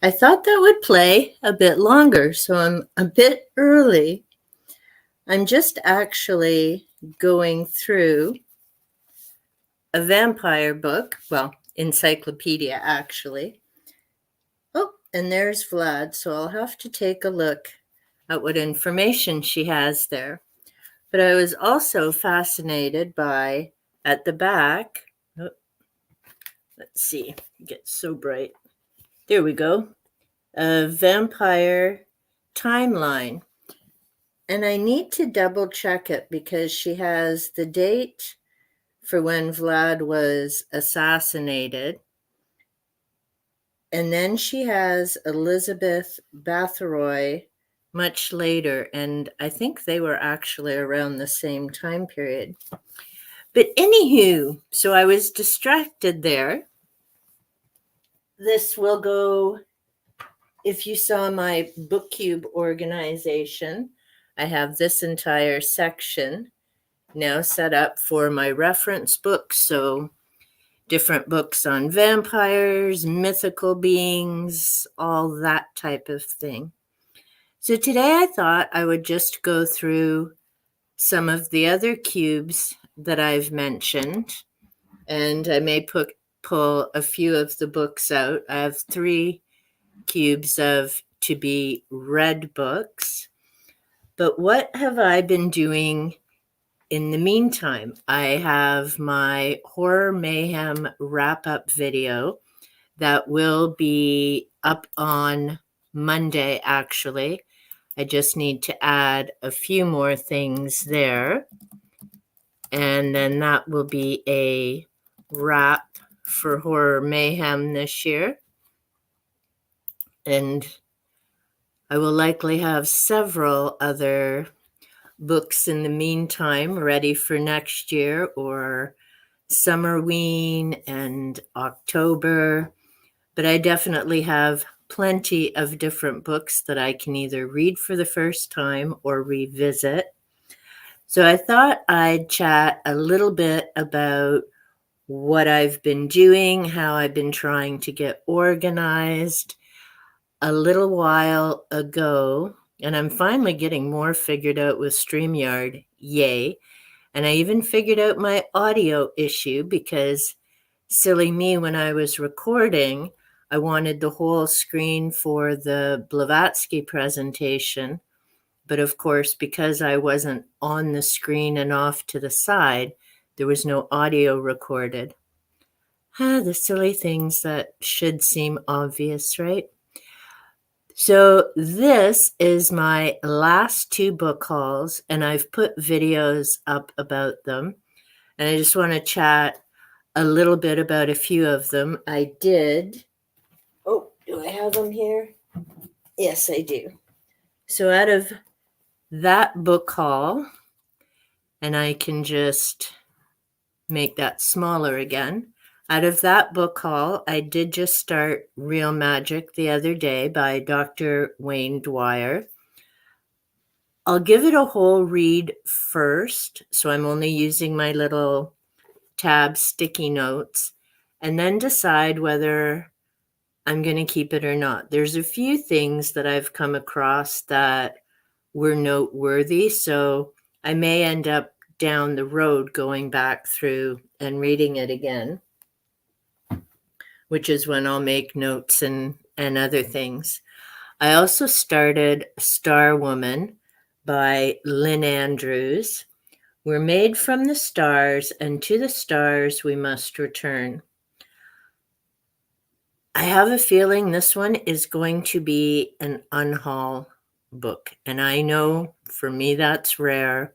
I thought that would play a bit longer, so I'm a bit early. I'm just actually going through a vampire book, well, encyclopedia actually. Oh, and there's Vlad, so I'll have to take a look at what information she has there. But I was also fascinated by, at the back, oh, let's see, it gets so bright. There we go. A vampire timeline. And I need to double check it because she has the date for when Vlad was assassinated. And then she has Elizabeth Bathory much later. And I think they were actually around the same time period. But anywho, so I was distracted there. This will go, if you saw my BookCube organization, I have this entire section now set up for my reference books. So different books on vampires, mythical beings, all that type of thing. So today I thought I would just go through some of the other cubes that I've mentioned, and I may pull a few of the books out. I have 3 cubes of to be read books. But what have I been doing in the meantime? I have my Horror Mayhem wrap-up video that will be up on Monday, actually. I just need to add a few more things there. And then that will be a wrap for Horror Mayhem this year. And I will likely have several other books in the meantime ready for next year, or Summerween and October. But I definitely have plenty of different books that I can either read for the first time or revisit. So I thought I'd chat a little bit about what I've been doing, how I've been trying to get organized. A little while ago, and I'm finally getting more figured out with StreamYard, yay. And I even figured out my audio issue because, silly me, when I was recording, I wanted the whole screen for the Blavatsky presentation. But of course, because I wasn't on the screen and off to the side, there was no audio recorded. The silly things that should seem obvious, right? So this is my last 2 book hauls, and I've put videos up about them. And I just want to chat a little bit about a few of them. I did. Oh, do I have them here? Yes, I do. So out of that book haul, and I can just make that smaller again. Out of that book haul, I did just start Real Magic the other day by Dr. Wayne Dwyer. I'll give it a whole read first, so I'm only using my little tab sticky notes, and then decide whether I'm going to keep it or not. There's a few things that I've come across that were noteworthy, so I may end up down the road going back through and reading it again, which is when I'll make notes and other things. I also started Star Woman by Lynn Andrews. We're made from the stars, and to the stars we must return. I have a feeling this one is going to be an unhaul book. And I know for me that's rare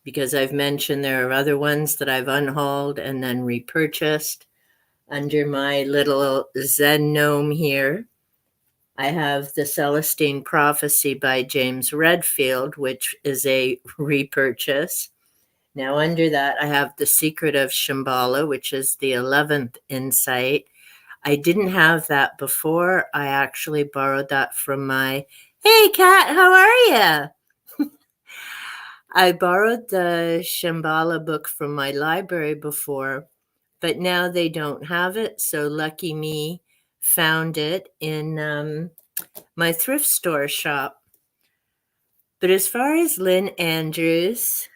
because I've mentioned there are other ones that I've unhauled and then repurchased. Under my little Zen gnome here, I have The Celestine Prophecy by James Redfield, which is a repurchase. Now under that, I have The Secret of Shambhala, which is the 11th insight. I didn't have that before. I actually borrowed that from my, hey, Kat, how are you? I borrowed the Shambhala book from my library before, but now they don't have it. So lucky me, found it in my thrift store shop. But as far as Lynn Andrews,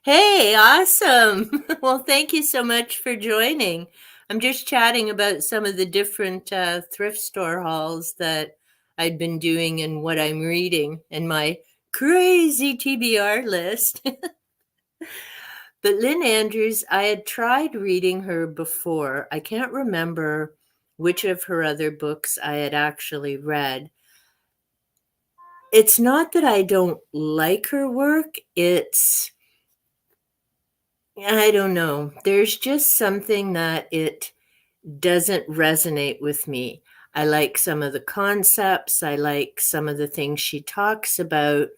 hey, awesome. Well, thank you so much for joining. I'm just chatting about some of the different thrift store hauls that I've been doing and what I'm reading and my crazy TBR list. But Lynn Andrews, I had tried reading her before. I can't remember which of her other books I had actually read. It's not that I don't like her work, I don't know. There's just something that it doesn't resonate with me. I like some of the concepts, I like some of the things she talks about,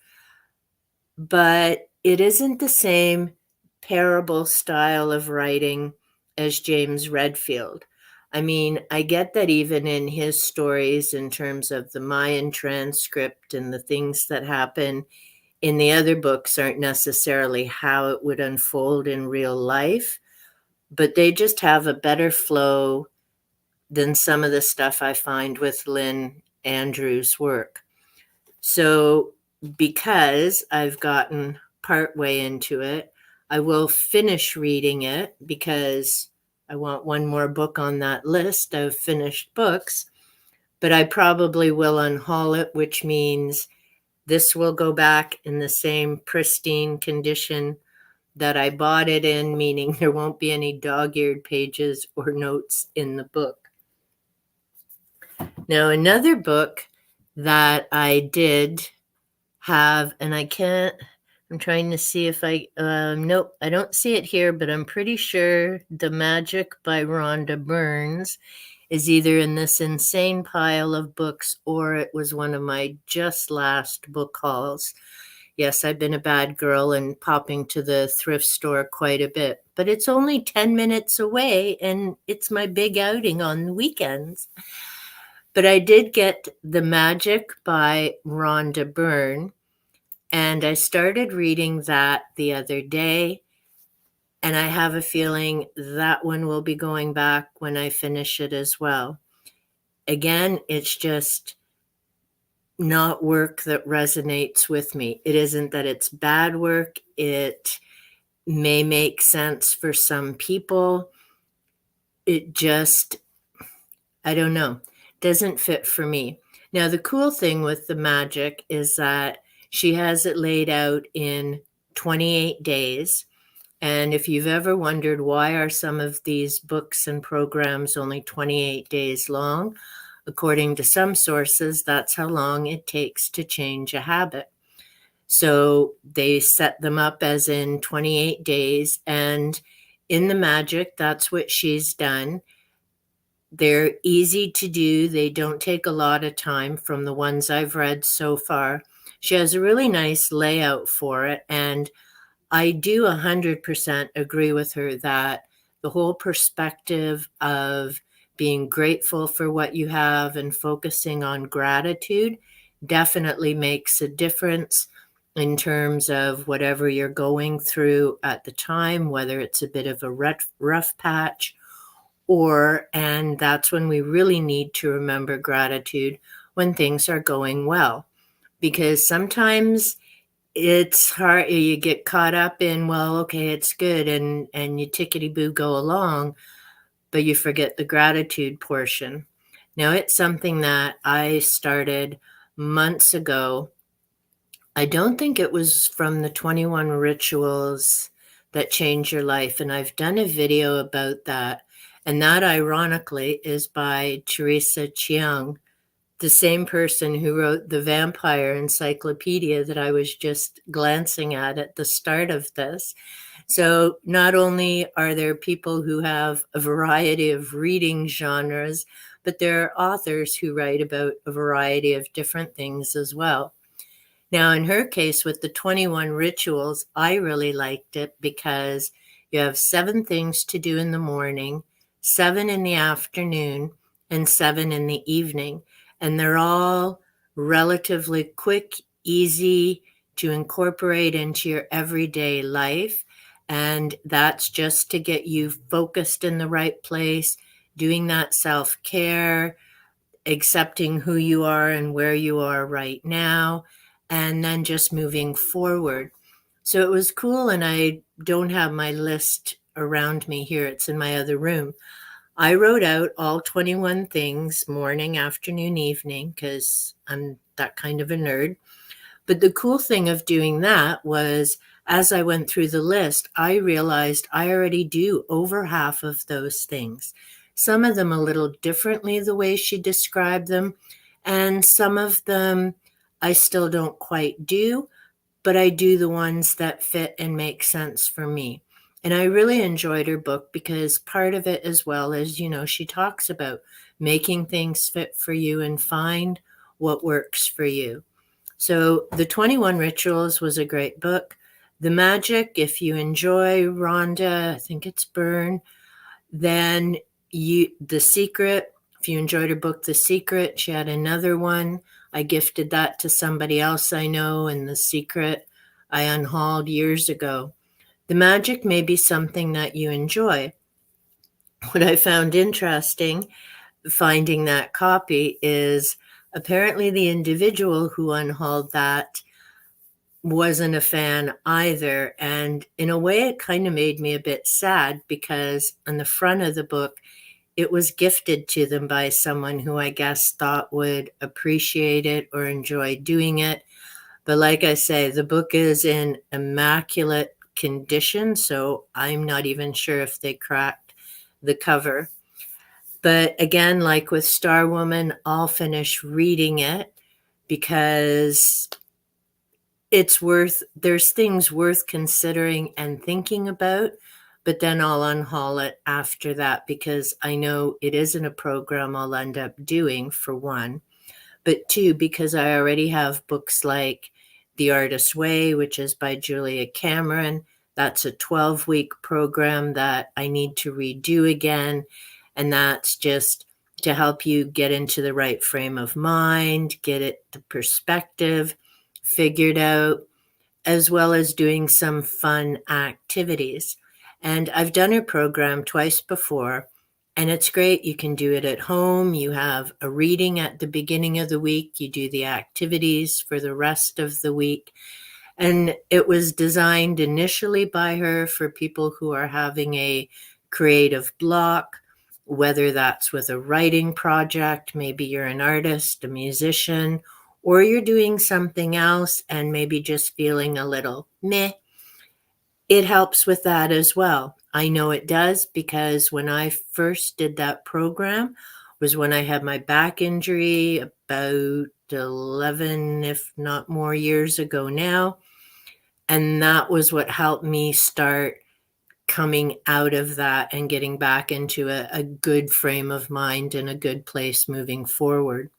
but it isn't the same parable style of writing as James Redfield. I mean, I get that even in his stories, in terms of the Mayan transcript and the things that happen in the other books, aren't necessarily how it would unfold in real life, but they just have a better flow than some of the stuff I find with Lynn Andrews' work. So, because I've gotten part way into it, I will finish reading it because I want one more book on that list of finished books. But I probably will unhaul it, which means this will go back in the same pristine condition that I bought it in, meaning there won't be any dog-eared pages or notes in the book. Now, another book that I did have, and I'm trying to see if nope, I don't see it here, but I'm pretty sure The Magic by Rhonda Burns is either in this insane pile of books or it was one of my just last book hauls. Yes, I've been a bad girl and popping to the thrift store quite a bit, but it's only 10 minutes away and it's my big outing on the weekends. But I did get The Magic by Rhonda Byrne, and I started reading that the other day, and I have a feeling that one will be going back when I finish it as well. Again, it's just not work that resonates with me. It isn't that it's bad work. It may make sense for some people. It just, I don't know, doesn't fit for me. Now, the cool thing with The Magic is that she has it laid out in 28 days. And if you've ever wondered why are some of these books and programs only 28 days long, according to some sources, that's how long it takes to change a habit. So they set them up as in 28 days. And in The Magic, that's what she's done. They're easy to do. They don't take a lot of time from the ones I've read so far. She has a really nice layout for it. And I do 100% agree with her that the whole perspective of being grateful for what you have and focusing on gratitude definitely makes a difference in terms of whatever you're going through at the time, whether it's a bit of a rough patch and that's when we really need to remember gratitude when things are going well. Because sometimes it's hard, you get caught up in, well, okay, it's good, and you tickety-boo go along, but you forget the gratitude portion. Now, it's something that I started months ago. I don't think it was from the 21 Rituals That Change Your Life, and I've done a video about that. And that, ironically, is by Teresa Chiang, the same person who wrote the Vampire Encyclopedia that I was just glancing at the start of this. So not only are there people who have a variety of reading genres, but there are authors who write about a variety of different things as well. Now, in her case, with the 21 Rituals, I really liked it because you have 7 things to do in the morning, 7 in the afternoon, and 7 in the evening. And they're all relatively quick, easy to incorporate into your everyday life. And that's just to get you focused in the right place, doing that self-care, accepting who you are and where you are right now, and then just moving forward. So it was cool, and I don't have my list around me here. It's in my other room. I wrote out all 21 things morning, afternoon, evening, because I'm that kind of a nerd. But the cool thing of doing that was as I went through the list, I realized I already do over half of those things. Some of them a little differently, the way she described them, and some of them I still don't quite do, but I do the ones that fit and make sense for me. And I really enjoyed her book because part of it, as well as, she talks about making things fit for you and find what works for you. So, The 21 Rituals was a great book. The Magic, if you enjoy Rhonda, I think it's Byrne, then The Secret, if you enjoyed her book, The Secret, she had another one. I gifted that to somebody else I know, and The Secret I unhauled years ago. The Magic may be something that you enjoy. What I found interesting finding that copy is apparently the individual who unhauled that wasn't a fan either. And in a way, it kind of made me a bit sad because on the front of the book, it was gifted to them by someone who I guess thought would appreciate it or enjoy doing it. But like I say, the book is in immaculate condition, so I'm not even sure if they cracked the cover. But again, like with Star Woman, I'll finish reading it because there's things worth considering and thinking about, but then I'll unhaul it after that because I know it isn't a program I'll end up doing, for one, but two, because I already have books like The Artist's Way, which is by Julia Cameron. That's a 12-week program that I need to redo again, and that's just to help you get into the right frame of mind, the perspective figured out, as well as doing some fun activities. And I've done her program twice before, and it's great. You can do it at home. You have a reading at the beginning of the week. You do the activities for the rest of the week. And it was designed initially by her for people who are having a creative block, whether that's with a writing project, maybe you're an artist, a musician, or you're doing something else and maybe just feeling a little meh. It helps with that as well. I know it does because when I first did that program was when I had my back injury about 11, if not more years ago now. And that was what helped me start coming out of that and getting back into a good frame of mind and a good place moving forward.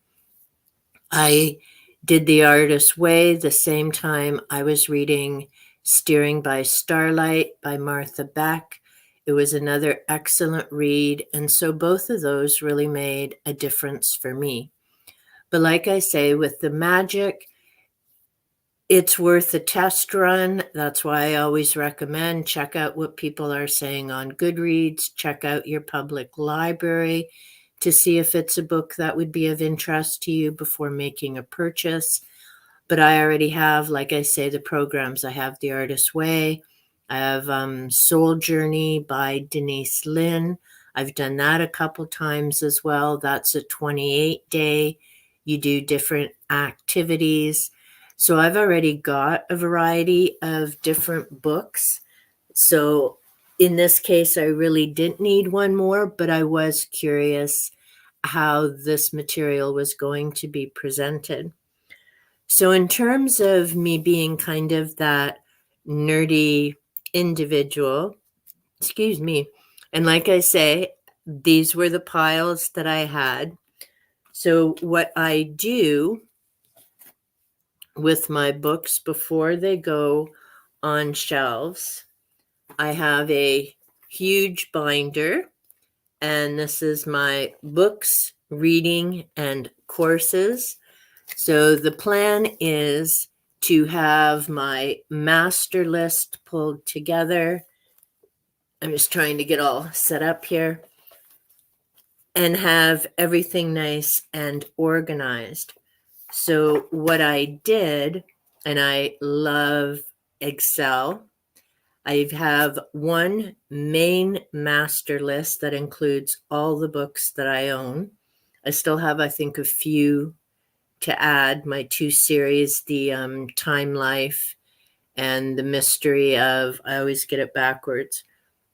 I did The Artist's Way the same time I was reading Steering by Starlight by Martha Beck. It was another excellent read, and so both of those really made a difference for me. But like I say, with The Magic, it's worth a test run. That's why I always recommend check out what people are saying on Goodreads, check out your public library to see if it's a book that would be of interest to you before making a purchase. But I already have, like I say, the programs. I have The Artist's Way. I have Soul Journey by Denise Lynn. I've done that a couple times as well. That's a 28-day. You do different activities. So I've already got a variety of different books. So in this case, I really didn't need one more, but I was curious how this material was going to be presented. So in terms of me being kind of that nerdy individual, excuse me, and like I say, these were the piles that I had. So what I do with my books before they go on shelves, I have a huge binder, and this is my books, reading, and courses. So the plan is to have my master list pulled together. I'm just trying to get all set up here. and have everything nice and organized. So what I did, and I love Excel, I have one main master list that includes all the books that I own. I still have, I think, a few to add, my two series, the Time Life and the Mystery of, I always get it backwards,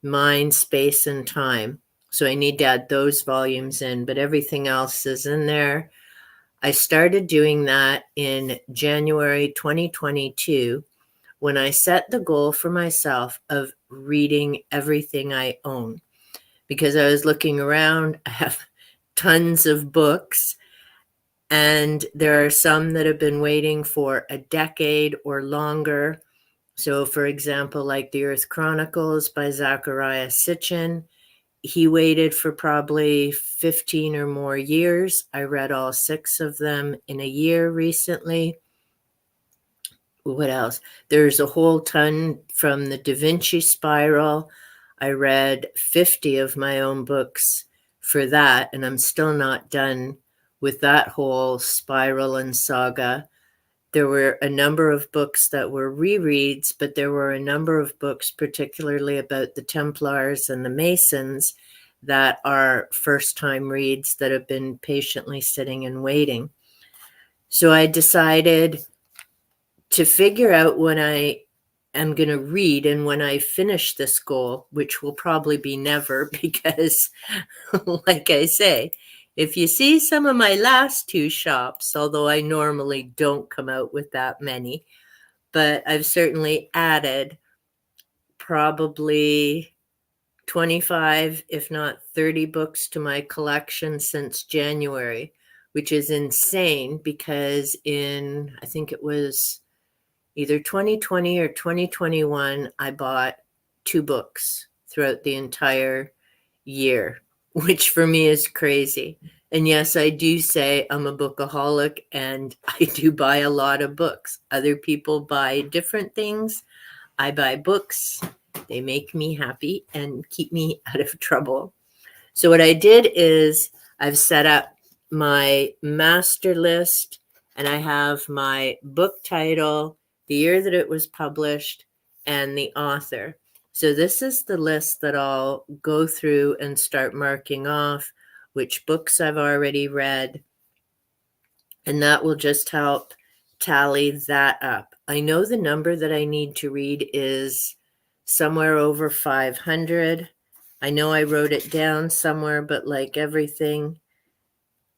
Mind, Space, and Time. So I need to add those volumes in, but everything else is in there. I started doing that in January 2022 when I set the goal for myself of reading everything I own. Because I was looking around, I have tons of books, and there are some that have been waiting for a decade or longer. So, for example, like The Earth Chronicles by Zachariah Sitchin, he waited for probably 15 or more years. I read all 6 of them in a year recently. What else? There's a whole ton from the Da Vinci Spiral. I read 50 of my own books for that, and I'm still not done with that whole spiral and saga. There were a number of books that were rereads, but there were a number of books, particularly about the Templars and the Masons, that are first-time reads that have been patiently sitting and waiting. So I decided to figure out when I am going to read and when I finish this goal, which will probably be never because, like I say, if you see some of my last 2 shops, although I normally don't come out with that many, but I've certainly added probably 25, if not 30 books to my collection since January, which is insane because I think it was either 2020 or 2021, I bought 2 books throughout the entire year, which for me is crazy. And yes, I do say I'm a bookaholic and I do buy a lot of books. Other people buy different things. I buy books. They make me happy and keep me out of trouble. So what I did is I've set up my master list, and I have my book title, the year that it was published, and the author. So this is the list that I'll go through and start marking off which books I've already read, and that will just help tally that up. I know the number that I need to read is somewhere over 500. I know I wrote it down somewhere, but like everything,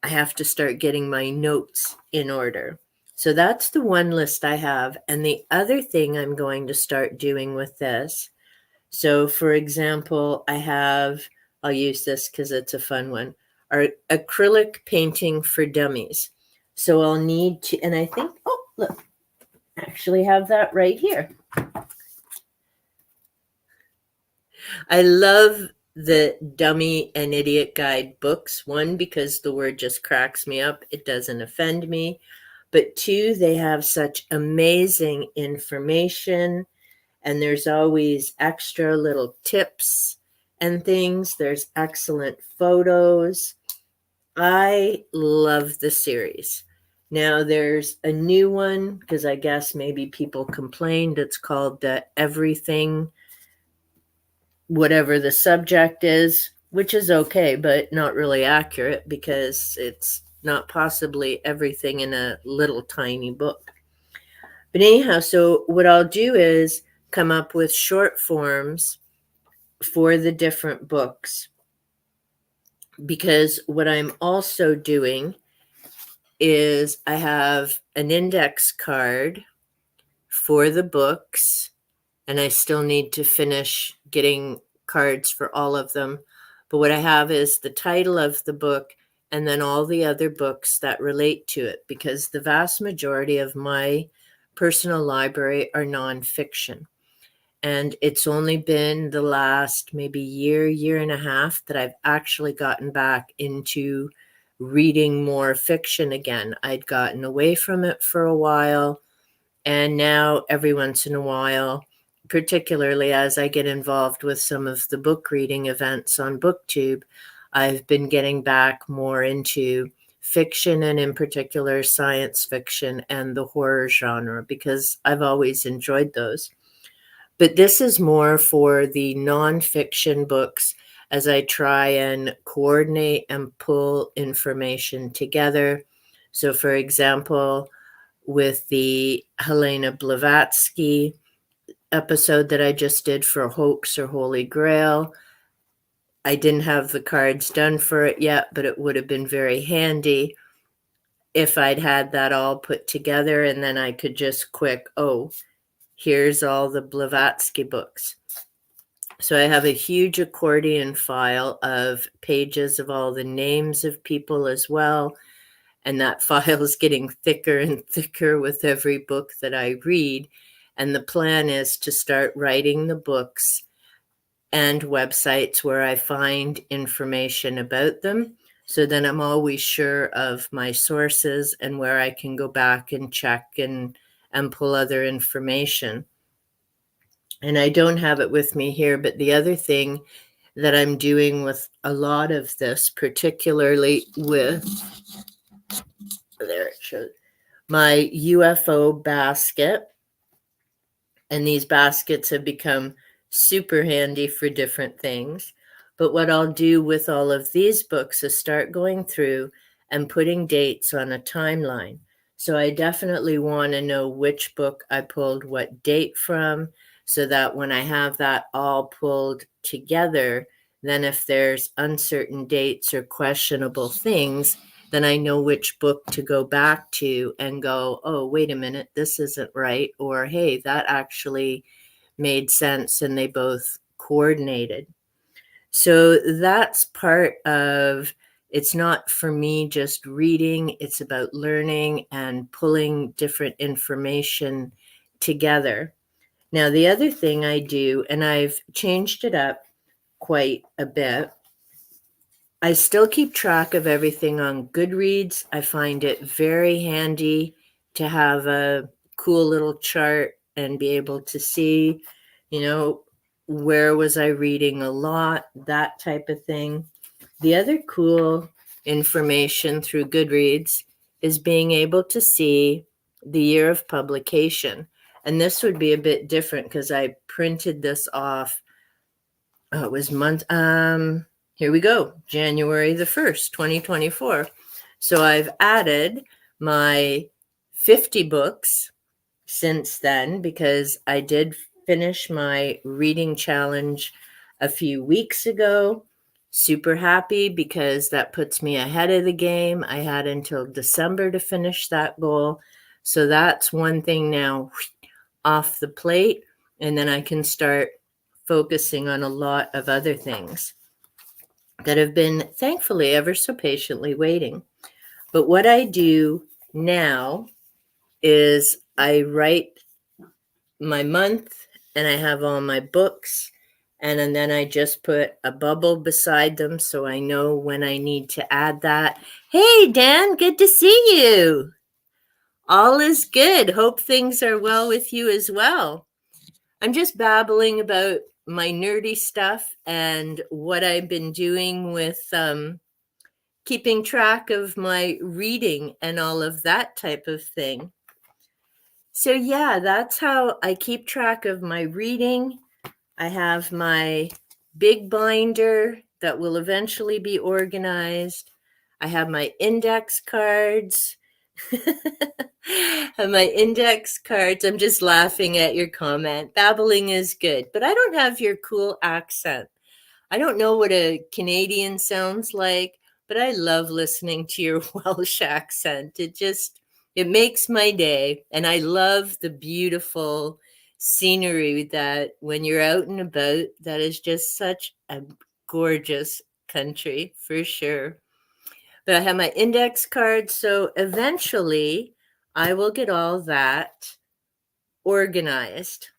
I have to start getting my notes in order. So that's the one list I have. And the other thing I'm going to start doing with this, so for example, I'll use this because it's a fun one, are acrylic painting for dummies. So I'll need to, and I think, oh, look, I actually have that right here. I love the Dummy and Idiot Guide books. 1, because the word just cracks me up. It doesn't offend me. But 2, they have such amazing information, and there's always extra little tips and things. There's excellent photos. I love the series. Now there's a new one, because I guess maybe people complained. It's called the Everything, whatever the subject is, which is okay, but not really accurate because it's not possibly everything in a little tiny book. But anyhow, so what I'll do is come up with short forms for the different books, because what I'm also doing is I have an index card for the books, and I still need to finish getting cards for all of them. But what I have is the title of the book and then all the other books that relate to it, because the vast majority of my personal library are nonfiction. And it's only been the last maybe year and a half that I've actually gotten back into reading more fiction again. I'd gotten away from it for a while, and now every once in a while, particularly as I get involved with some of the book reading events on BookTube, I've been getting back more into fiction, and in particular science fiction and the horror genre, because I've always enjoyed those. But this is more for the nonfiction books, as I try and coordinate and pull information together. So, for example, with the Helena Blavatsky episode that I just did for Hoax or Holy Grail, I didn't have the cards done for it yet, but it would have been very handy if I'd had that all put together, and then I could just here's all the Blavatsky books. So I have a huge accordion file of pages of all the names of people as well. And that file is getting thicker and thicker with every book that I read. And the plan is to start writing the books and websites where I find information about them. So then I'm always sure of my sources and where I can go back and check and pull other information. And I don't have it with me here, but the other thing that I'm doing with a lot of this, particularly with, there it shows, my UFO basket. And these baskets have become super handy for different things. But what I'll do with all of these books is start going through and putting dates on a timeline. So I definitely want to know which book I pulled what date from, so that when I have that all pulled together, then if there's uncertain dates or questionable things, then I know which book to go back to and go, oh, wait a minute, this isn't right. Or, hey, that actually made sense and they both coordinated. So that's part of, it's not for me just reading, it's about learning and pulling different information together. Now, the other thing I do, and I've changed it up quite a bit, I still keep track of everything on Goodreads. I find it very handy to have a cool little chart and be able to see, where was I reading a lot, that type of thing. The other cool information through Goodreads is being able to see the year of publication. And this would be a bit different because I printed this off. It was here we go, January the 1st, 2024. So I've added my 50 books since then, because I did finish my reading challenge a few weeks ago. Super happy because that puts me ahead of the game. I had until December to finish that goal. So that's one thing now off the plate, and then I can start focusing on a lot of other things that have been, thankfully, ever so patiently waiting. But what I do now is I write my month and I have all my books, and then I just put a bubble beside them so I know when I need to add that. Hey, Dan, good to see you. All is good. Hope things are well with you as well. I'm just babbling about my nerdy stuff and what I've been doing with keeping track of my reading and all of that type of thing. So yeah, that's how I keep track of my reading. I have my big binder that will eventually be organized. I have my index cards. Have my index cards. I'm just laughing at your comment. Babbling is good, but I don't have your cool accent. I don't know what a Canadian sounds like, but I love listening to your Welsh accent. It makes my day. And I love the beautiful scenery that when you're out and about, that is just such a gorgeous country for sure. But I have my index cards, so eventually I will get all that organized.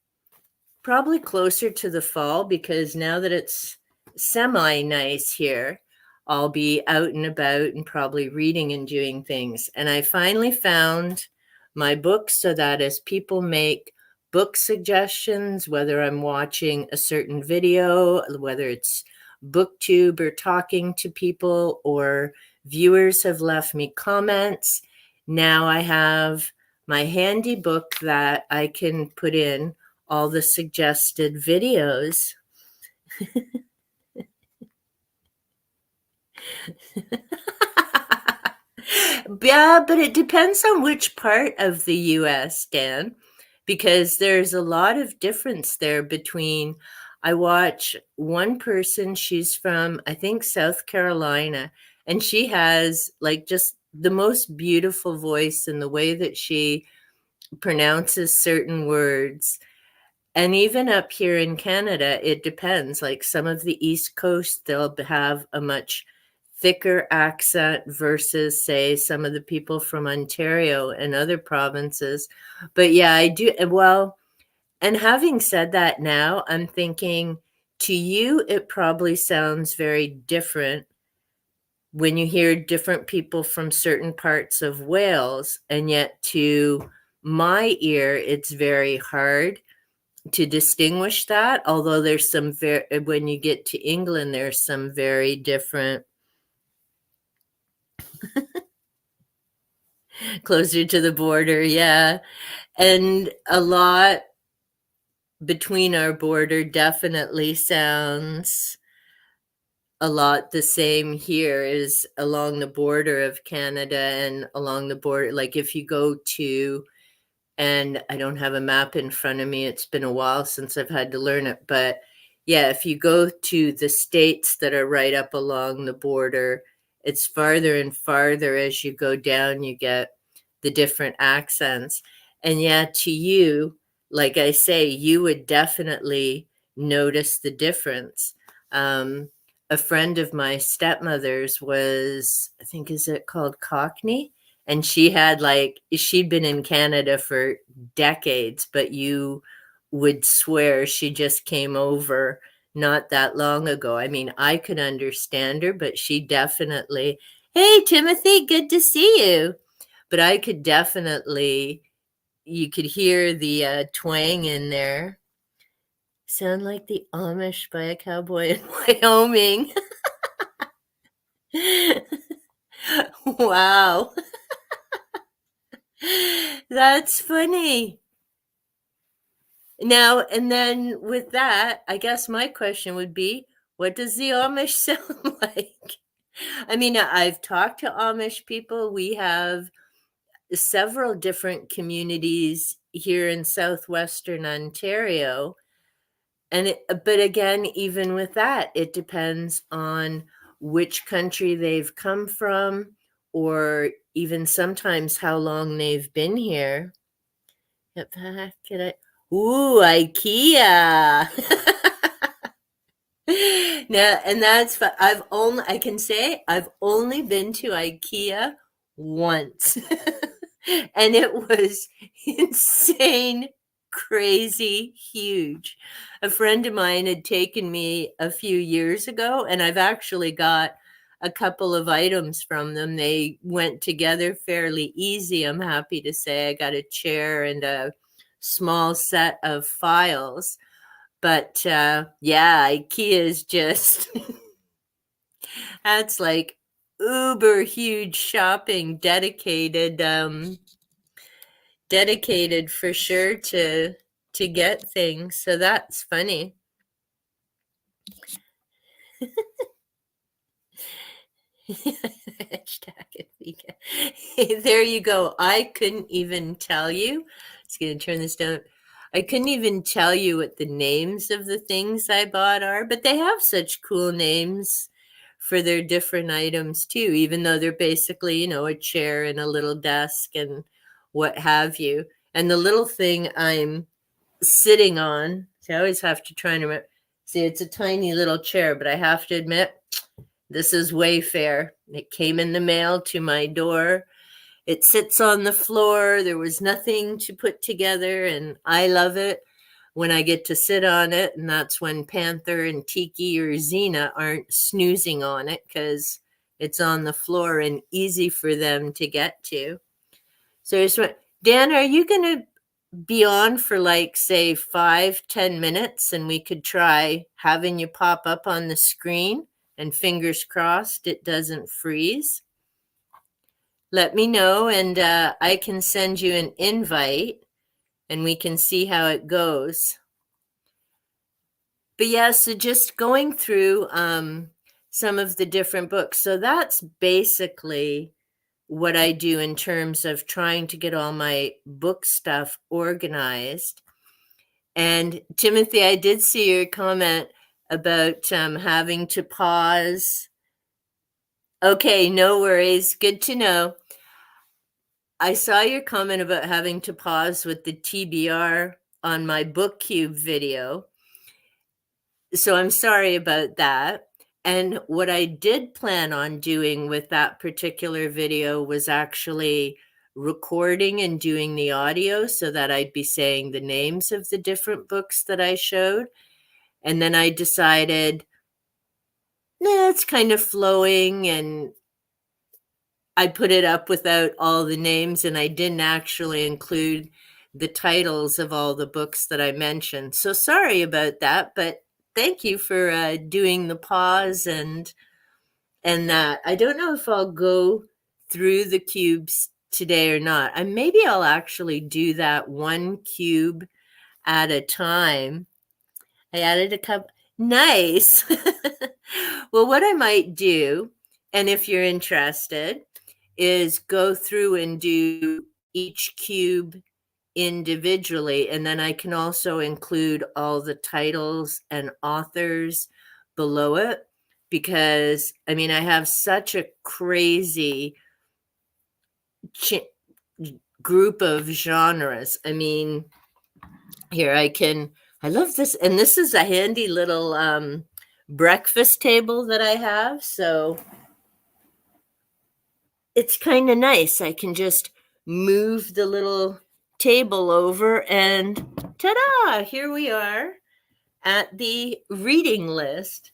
Probably closer to the fall, because now that it's semi-nice here, I'll be out and about and probably reading and doing things. And I finally found my books so that as people make book suggestions, whether I'm watching a certain video, whether it's booktube or talking to people, or viewers have left me comments. Now I have my handy book that I can put in all the suggested videos. Yeah, but it depends on which part of the US, Dan, because there's a lot of difference there between. I watch one person, she's from, I think, South Carolina, and she has like just the most beautiful voice and the way that she pronounces certain words. And even up here in Canada, it depends. Like some of the East Coast, they'll have a much thicker accent versus, say, some of the people from Ontario and other provinces. But yeah, I do. Well, and having said that now, I'm thinking to you, it probably sounds very different when you hear different people from certain parts of Wales. And yet to my ear, it's very hard to distinguish that, although there's some when you get to England, there's some very different, closer to the border, yeah. And a lot between our border definitely sounds a lot the same here as along the border of Canada and along the border. Like if you go to, and I don't have a map in front of me. It's been a while since I've had to learn it. But yeah, if you go to the states that are right up along the border, it's farther and farther as you go down, you get the different accents. And yeah, to you, like I say, you would definitely notice the difference. A friend of my stepmother's was, I think, is it called Cockney? And she had like, she'd been in Canada for decades, but you would swear she just came over not that long ago. I mean, I could understand her, but she definitely, hey, Timothy, good to see you. But I could definitely, you could hear the twang in there. Sound like the Amish by a cowboy in Wyoming. Wow. That's funny. Now, and then with that, I guess my question would be, what does the Amish sound like? I mean, I've talked to Amish people. We have several different communities here in southwestern Ontario. But again, even with that, it depends on which country they've come from, or even sometimes how long they've been here. Ooh, IKEA. Now, and that's I can say I've only been to IKEA once. And it was insane, crazy, huge. A friend of mine had taken me a few years ago, and I've actually got a couple of items from them. They went together fairly easy. I'm happy to say I got a chair and a small set of files. But yeah, IKEA is just, that's like uber huge shopping, dedicated for sure to get things. So that's funny. There you go. I couldn't even tell you. Just gonna turn this down. I couldn't even tell you what the names of the things I bought are, but they have such cool names for their different items too, even though they're basically, a chair and a little desk and what have you. And the little thing I'm sitting on, see, I always have to try and remember. See, it's a tiny little chair, but I have to admit, this is Wayfair. It came in the mail to my door. It sits on the floor. There was nothing to put together, and I love it when I get to sit on it. And that's when Panther and Tiki or Xena aren't snoozing on it, because it's on the floor and easy for them to get to. So, Dan, are you going to be on for like, say, 5-10 minutes, and we could try having you pop up on the screen, and fingers crossed it doesn't freeze. Let me know, and I can send you an invite, and we can see how it goes. But yeah, so just going through some of the different books. So that's basically what I do in terms of trying to get all my book stuff organized. And Timothy, I did see your comment about having to pause. Okay, no worries. Good to know. I saw your comment about having to pause with the TBR on my BookCube video. So I'm sorry about that. And what I did plan on doing with that particular video was actually recording and doing the audio so that I'd be saying the names of the different books that I showed. And then I decided, nah, it's kind of flowing, and I put it up without all the names, and I didn't actually include the titles of all the books that I mentioned. So sorry about that, but thank you for doing the pause and that. I don't know if I'll go through the cubes today or not. Maybe I'll actually do that one cube at a time. I added a couple. Nice. Well, what I might do, and if you're interested, is go through and do each cube individually, and then I can also include all the titles and authors below it, because I mean, I have such a crazy group of genres. I mean, here I love this, and this is a handy little breakfast table that I have, so it's kind of nice. I can just move the little table over, and ta-da, here we are at the reading list.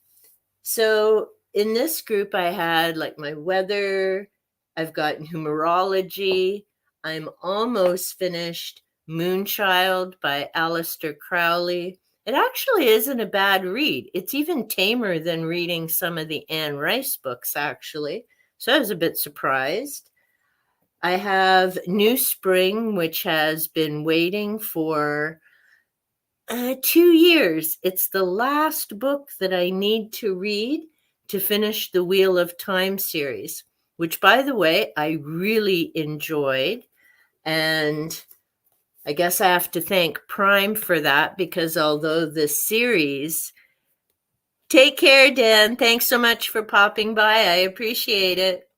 So in this group, I had like my weather, I've got numerology, I'm almost finished Moonchild by Aleister Crowley. It actually isn't a bad read. It's even tamer than reading some of the Anne Rice books, actually. So I was a bit surprised. I have New Spring, which has been waiting for 2 years. It's the last book that I need to read to finish the Wheel of Time series, which, by the way, I really enjoyed. And I guess I have to thank Prime for that, because although the series... Take care, Dan. Thanks so much for popping by. I appreciate it.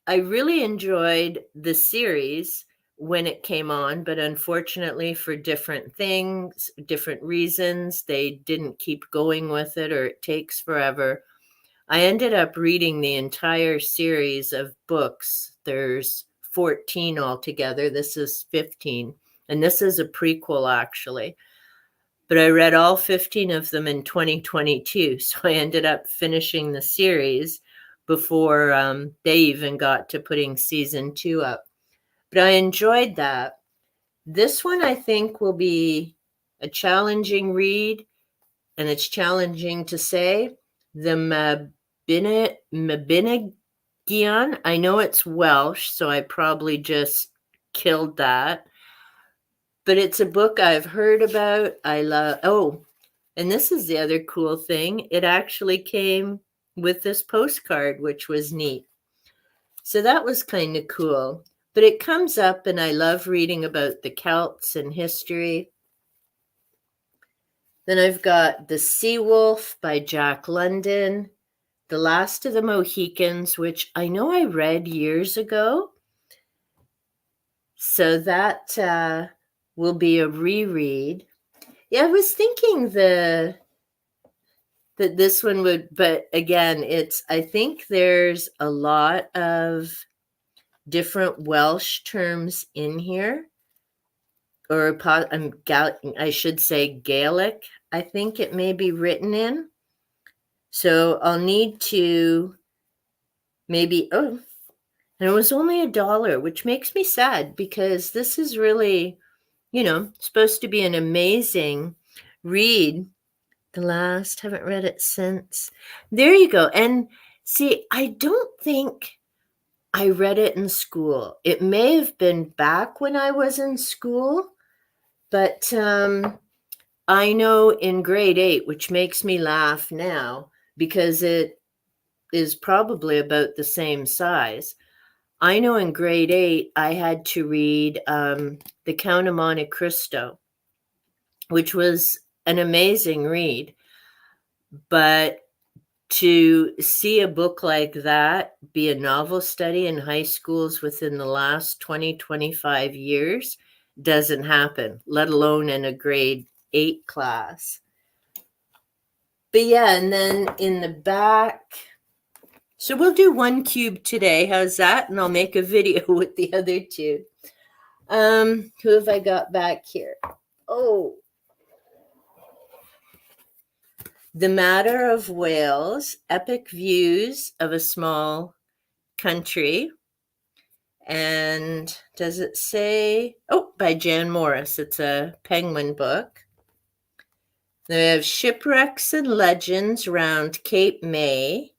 I really enjoyed the series when it came on, but unfortunately for different things, different reasons, they didn't keep going with it, or it takes forever. I ended up reading the entire series of books. There's 14 altogether. This is 15, and this is a prequel, actually. But I read all 15 of them in 2022, so I ended up finishing the series before they even got to putting season 2 up. But I enjoyed that. This one, I think, will be a challenging read, and it's challenging to say. The Mabinogion. I know it's Welsh, so I probably just killed that. But it's a book I've heard about. I love... Oh, and this is the other cool thing. It actually came with this postcard, which was neat. So that was kind of cool. But it comes up, and I love reading about the Celts and history. Then I've got The Sea Wolf by Jack London, The Last of the Mohicans, which I know I read years ago. So that will be a reread. Yeah, I was thinking that this one would, but again, I think there's a lot of different Welsh terms in here, or I should say Gaelic, I think it may be written in. So I'll need to maybe, And it was only $1, which makes me sad because this is really, supposed to be an amazing read. The last, haven't read it since. There you go. And see, I don't think I read it in school. It may have been back when I was in school, but I know in grade 8, which makes me laugh now because it is probably about the same size. I know in grade 8, I had to read The Count of Monte Cristo, which was an amazing read. But to see a book like that be a novel study in high schools within the last 20, 25 years doesn't happen, let alone in a grade 8 class. But yeah, and then in the back, so we'll do one cube today. How's that? And I'll make a video with the other two. Who have I got back here? Oh, The Matter of Wales, Epic Views of a Small Country. And does it say, by Jan Morris. It's a Penguin book. Then we have Shipwrecks and Legends Round Cape May.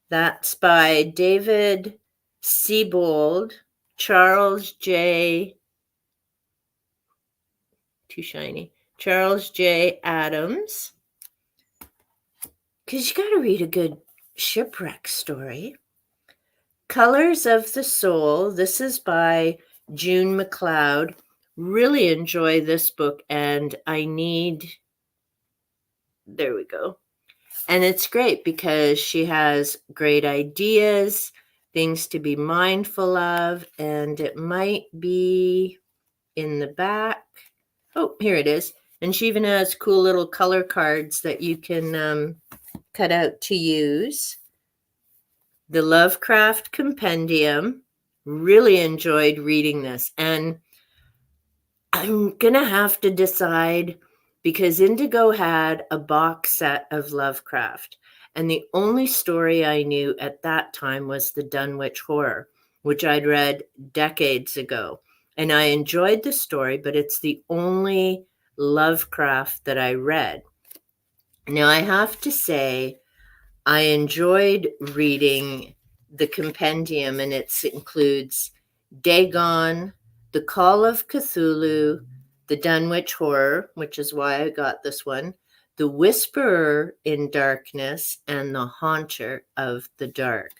That's by David Siebold, Charles J. Charles J. Adams. Because you got to read a good shipwreck story. Colors of the Soul. This is by June McLeod. Really enjoy this book, and there we go. And it's great because she has great ideas, things to be mindful of, and it might be in the back. Oh, here it is. And she even has cool little color cards that you can cut out to use. The Lovecraft Compendium. Really enjoyed reading this. And I'm going to have to decide because Indigo had a box set of Lovecraft. And the only story I knew at that time was the Dunwich Horror, which I'd read decades ago. And I enjoyed the story, but it's the only Lovecraft that I read. Now, I have to say, I enjoyed reading the compendium, and it includes Dagon, The Call of Cthulhu, The Dunwich Horror, which is why I got this one, The Whisperer in Darkness, and The Haunter of the Dark.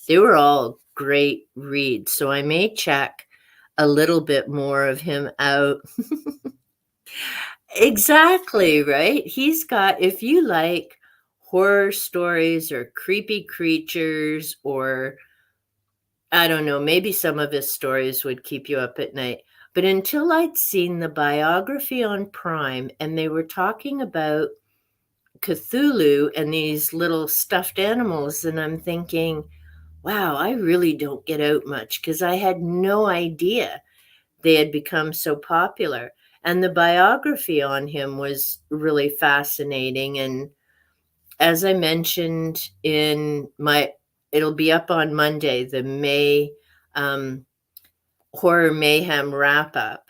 They were all great reads, so I may check a little bit more of him out. Exactly, right? He's got, if you like horror stories or creepy creatures, or I don't know, maybe some of his stories would keep you up at night. But until I'd seen the biography on Prime and they were talking about Cthulhu and these little stuffed animals, and I'm thinking, wow, I really don't get out much because I had no idea they had become so popular. And the biography on him was really fascinating. And as I mentioned it'll be up on Monday, the May Horror Mayhem wrap up.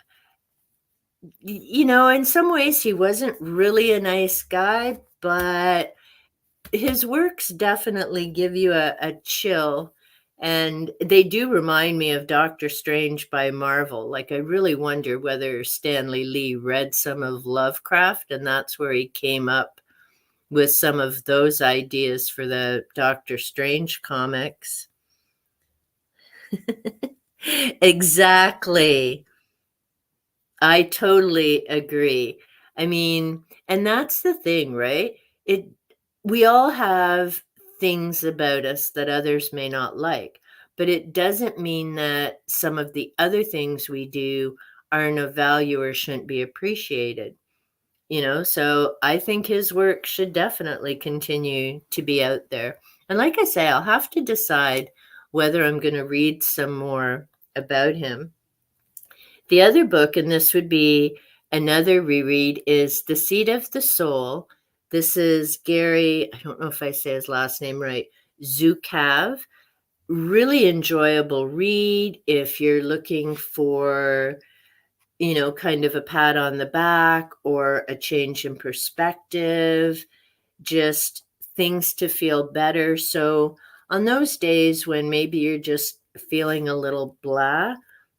In some ways he wasn't really a nice guy, but his works definitely give you a chill. And they do remind me of Doctor Strange by Marvel. Like, I really wonder whether Stanley Lee read some of Lovecraft, and that's where he came up with some of those ideas for the Doctor Strange comics. Exactly. I totally agree. I mean, and that's the thing, right? We all have things about us that others may not like, but it doesn't mean that some of the other things we do aren't of value or shouldn't be appreciated. So I think his work should definitely continue to be out there. And like I say, I'll have to decide whether I'm going to read some more about him. The other book, and this would be another reread, is The Seat of the Soul. This is Gary, I don't know if I say his last name right, Zukav. really enjoyable read if you're looking for, kind of a pat on the back or a change in perspective, just things to feel better. So, on those days when maybe you're just feeling a little blah,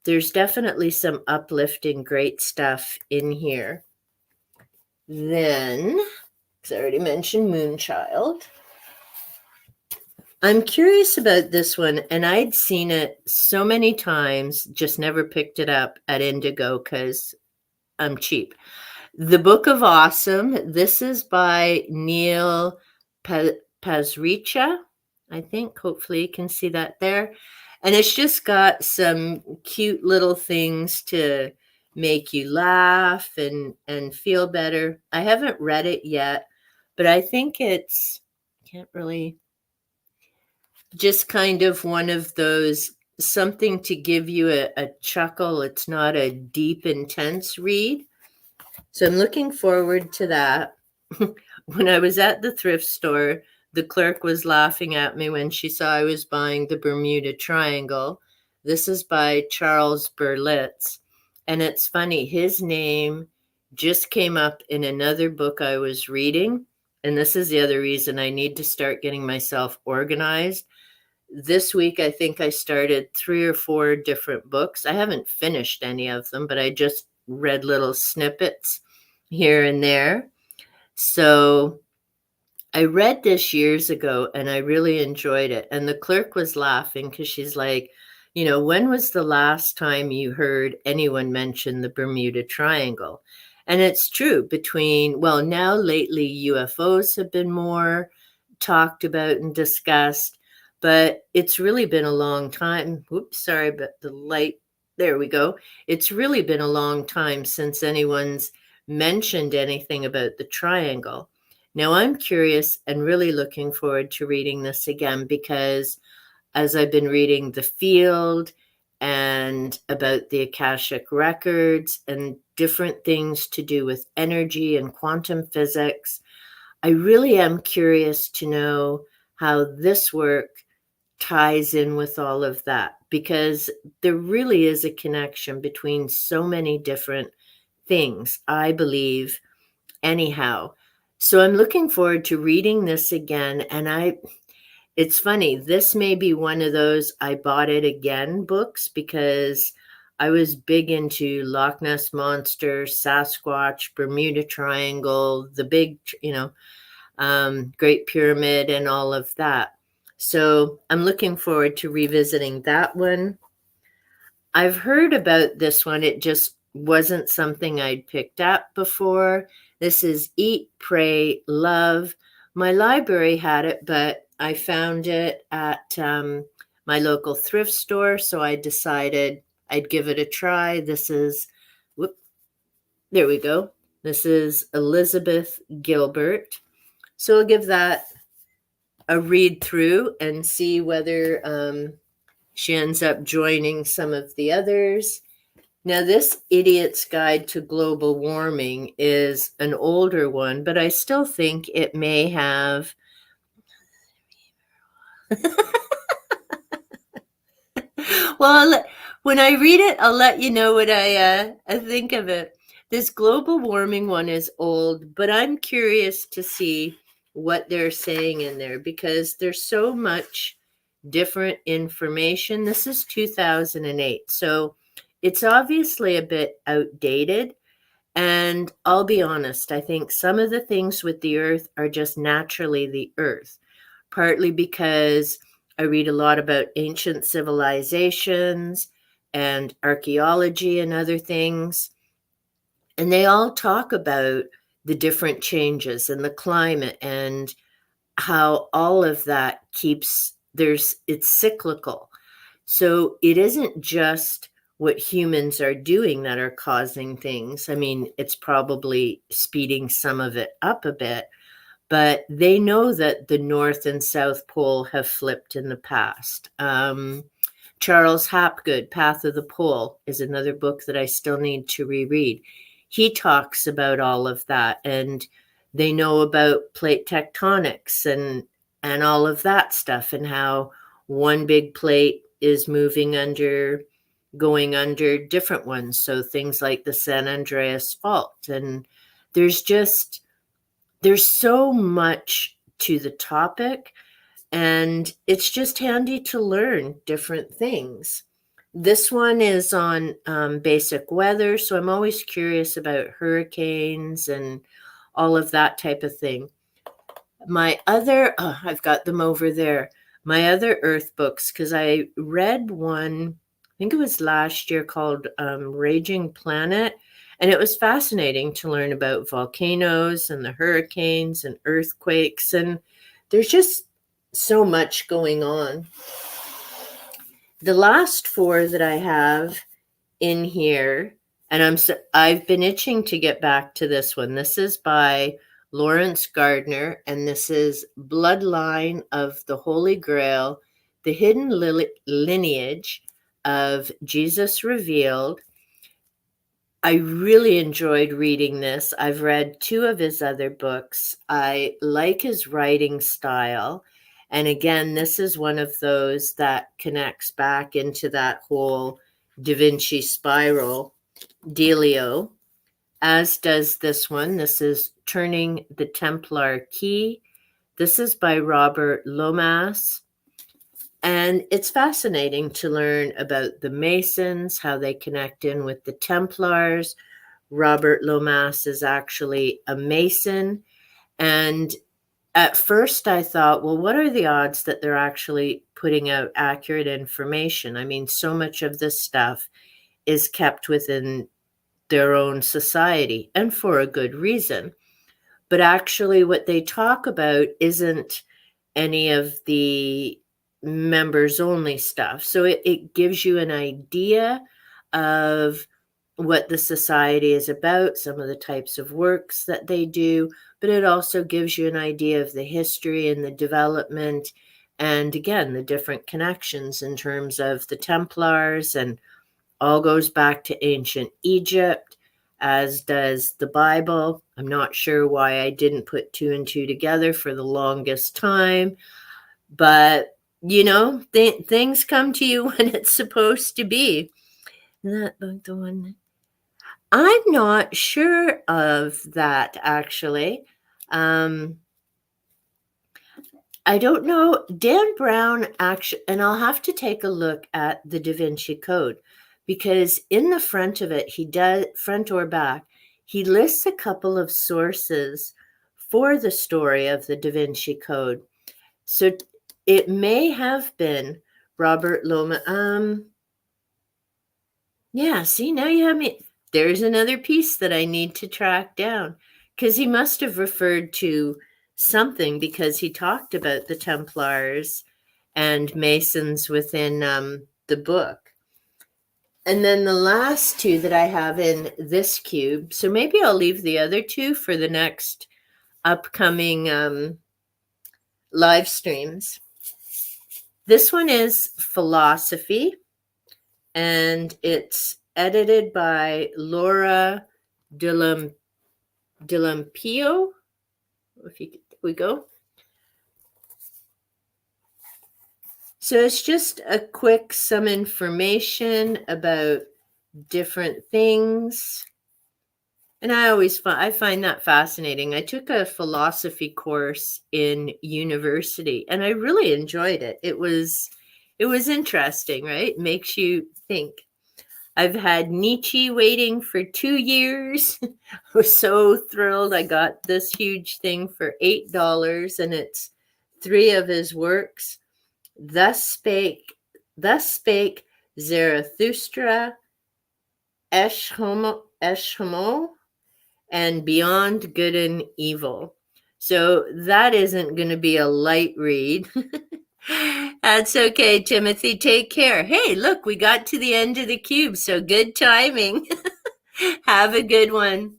there's definitely some uplifting, great stuff in here. Then, because I already mentioned Moonchild, I'm curious about this one, and I'd seen it so many times, just never picked it up at Indigo because I'm cheap. The Book of Awesome. This is by Neil Pasricha, I think. Hopefully you can see that there. And it's just got some cute little things to make you laugh and feel better. I haven't read it yet, but I think it's can't really just kind of one of those something to give you a chuckle. It's not a deep, intense read. So I'm looking forward to that. When I was at the thrift store, the clerk was laughing at me when she saw I was buying the Bermuda Triangle. This is by Charles Berlitz. And it's funny, his name just came up in another book I was reading. And this is the other reason I need to start getting myself organized. This week, I think I started 3 or 4 different books. I haven't finished any of them, but I just read little snippets here and there. So I read this years ago and I really enjoyed it. And the clerk was laughing because she's like, when was the last time you heard anyone mention the Bermuda Triangle? And it's true now lately UFOs have been more talked about and discussed, but it's really been a long time. Oops, sorry, but the light, there we go. It's really been a long time since anyone's mentioned anything about the triangle. Now I'm curious and really looking forward to reading this again because as I've been reading The Field and about the Akashic Records and different things to do with energy and quantum physics, I really am curious to know how this work ties in with all of that because there really is a connection between so many different things, I believe, anyhow. So I'm looking forward to reading this again. And it's funny, this may be one of those I bought it again books because I was big into Loch Ness Monster, Sasquatch, Bermuda Triangle, the big, Great Pyramid, and all of that. So I'm looking forward to revisiting that one. I've heard about this one. It just wasn't something I'd picked up before. This is Eat, Pray, Love. My library had it, but I found it at my local thrift store, so I decided I'd give it a try. There we go. This is Elizabeth Gilbert. So I'll give that a read through and see whether she ends up joining some of the others. Now, this Idiot's Guide to Global Warming is an older one, but I still think it may have. Well, when I read it, I'll let you know what I think of it. This global warming one is old, but I'm curious to see what they're saying in there because there's so much different information. This is 2008, so it's obviously a bit outdated. And I'll be honest, I think some of the things with the earth are just naturally the earth, partly because I read a lot about ancient civilizations and archaeology and other things. And they all talk about the different changes in the climate and how all of that it's cyclical. So it isn't just what humans are doing that are causing things. I mean, it's probably speeding some of it up a bit, but they know that the North and South Pole have flipped in the past. Charles Hapgood, Path of the Pole, is another book that I still need to reread. He talks about all of that, and they know about plate tectonics and all of that stuff and how one big plate is going under different ones. So things like the San Andreas Fault. And there's so much to the topic, and it's just handy to learn different things. This one is on basic weather, so I'm always curious about hurricanes and all of that type of thing. I've got them over there. My other Earth books, because I read one, I think it was last year, called Raging Planet. And it was fascinating to learn about volcanoes and the hurricanes and earthquakes. And there's just so much going on. The last four that I have in here, and I've been itching to get back to this one. This is by Lawrence Gardner, and this is Bloodline of the Holy Grail, the Hidden Lineage of Jesus Revealed. I really enjoyed reading this. I've read two of his other books. I like his writing style. And again, this is one of those that connects back into that whole Da Vinci spiral dealio, as does this one. This is Turning the Templar Key. This is by Robert Lomas. And it's fascinating to learn about the Masons, how they connect in with the Templars. Robert Lomas is actually a Mason. And at first I thought, well, what are the odds that they're actually putting out accurate information? I mean, so much of this stuff is kept within their own society, and for a good reason. But actually what they talk about isn't any of the members only stuff. So it gives you an idea of what the society is about, some of the types of works that they do, but it also gives you an idea of the history and the development, and again, the different connections in terms of the Templars, and all goes back to ancient Egypt, as does the Bible. I'm not sure why I didn't put two and two together for the longest time, but things come to you when it's supposed to be. That book, the one I'm not sure of that, actually. I don't know. Dan Brown actually, and I'll have to take a look at the Da Vinci Code, because in the front of it, front or back, he lists a couple of sources for the story of the Da Vinci Code. So it may have been Robert Loma. Yeah, see, now you have me. There's another piece that I need to track down, because he must have referred to something, because he talked about the Templars and Masons within the book. And then the last two that I have in this cube, so maybe I'll leave the other two for the next upcoming live streams. This one is Philosophy, and it's edited by Laura Delampio. We go. So it's just a quick some information about different things. And I find that fascinating. I took a philosophy course in university, and I really enjoyed it. It was interesting, right? It makes you think. I've had Nietzsche waiting for 2 years. I was so thrilled. I got this huge thing for $8, and it's 3 of his works. Thus spake Zarathustra, Esh Homo, and Beyond Good and Evil. So that isn't going to be a light read. That's okay, Timothy. Take care. Hey, look, we got to the end of the cube, so good timing. Have a good one.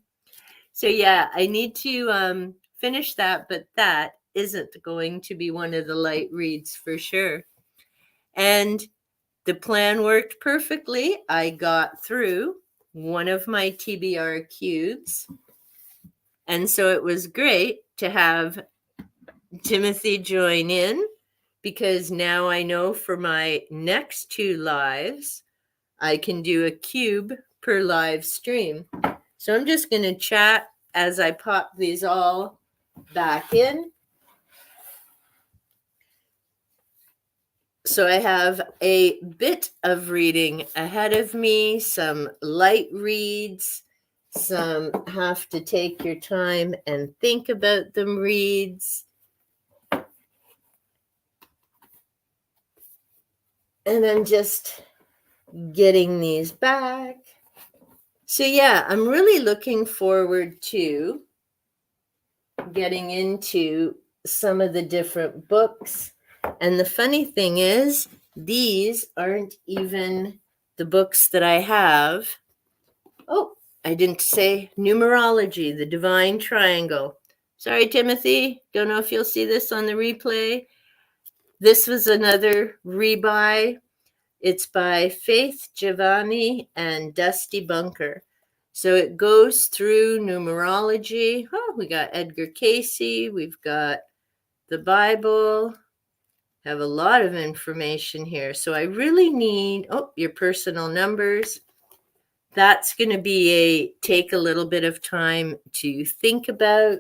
So yeah, I need to finish that, but that isn't going to be one of the light reads for sure. And the plan worked perfectly. I got through one of my TBR cubes. And so it was great to have Timothy join in because now I know for my next 2 lives, I can do a cube per live stream. So I'm just going to chat as I pop these all back in. So I have a bit of reading ahead of me, some light reads, some have to take your time and think about them reads. And I'm just getting these back. So yeah, I'm really looking forward to getting into some of the different books. And the funny thing is, these aren't even the books that I have. Oh, I didn't say numerology, the divine triangle. Sorry, Timothy. Don't know if you'll see this on the replay. This was another rebuy. It's by Faith Giovanni and Dusty Bunker. So it goes through numerology. Oh, we got Edgar Casey. We've got the Bible. Have a lot of information here. So I really need, your personal numbers. That's going to take a little bit of time to think about.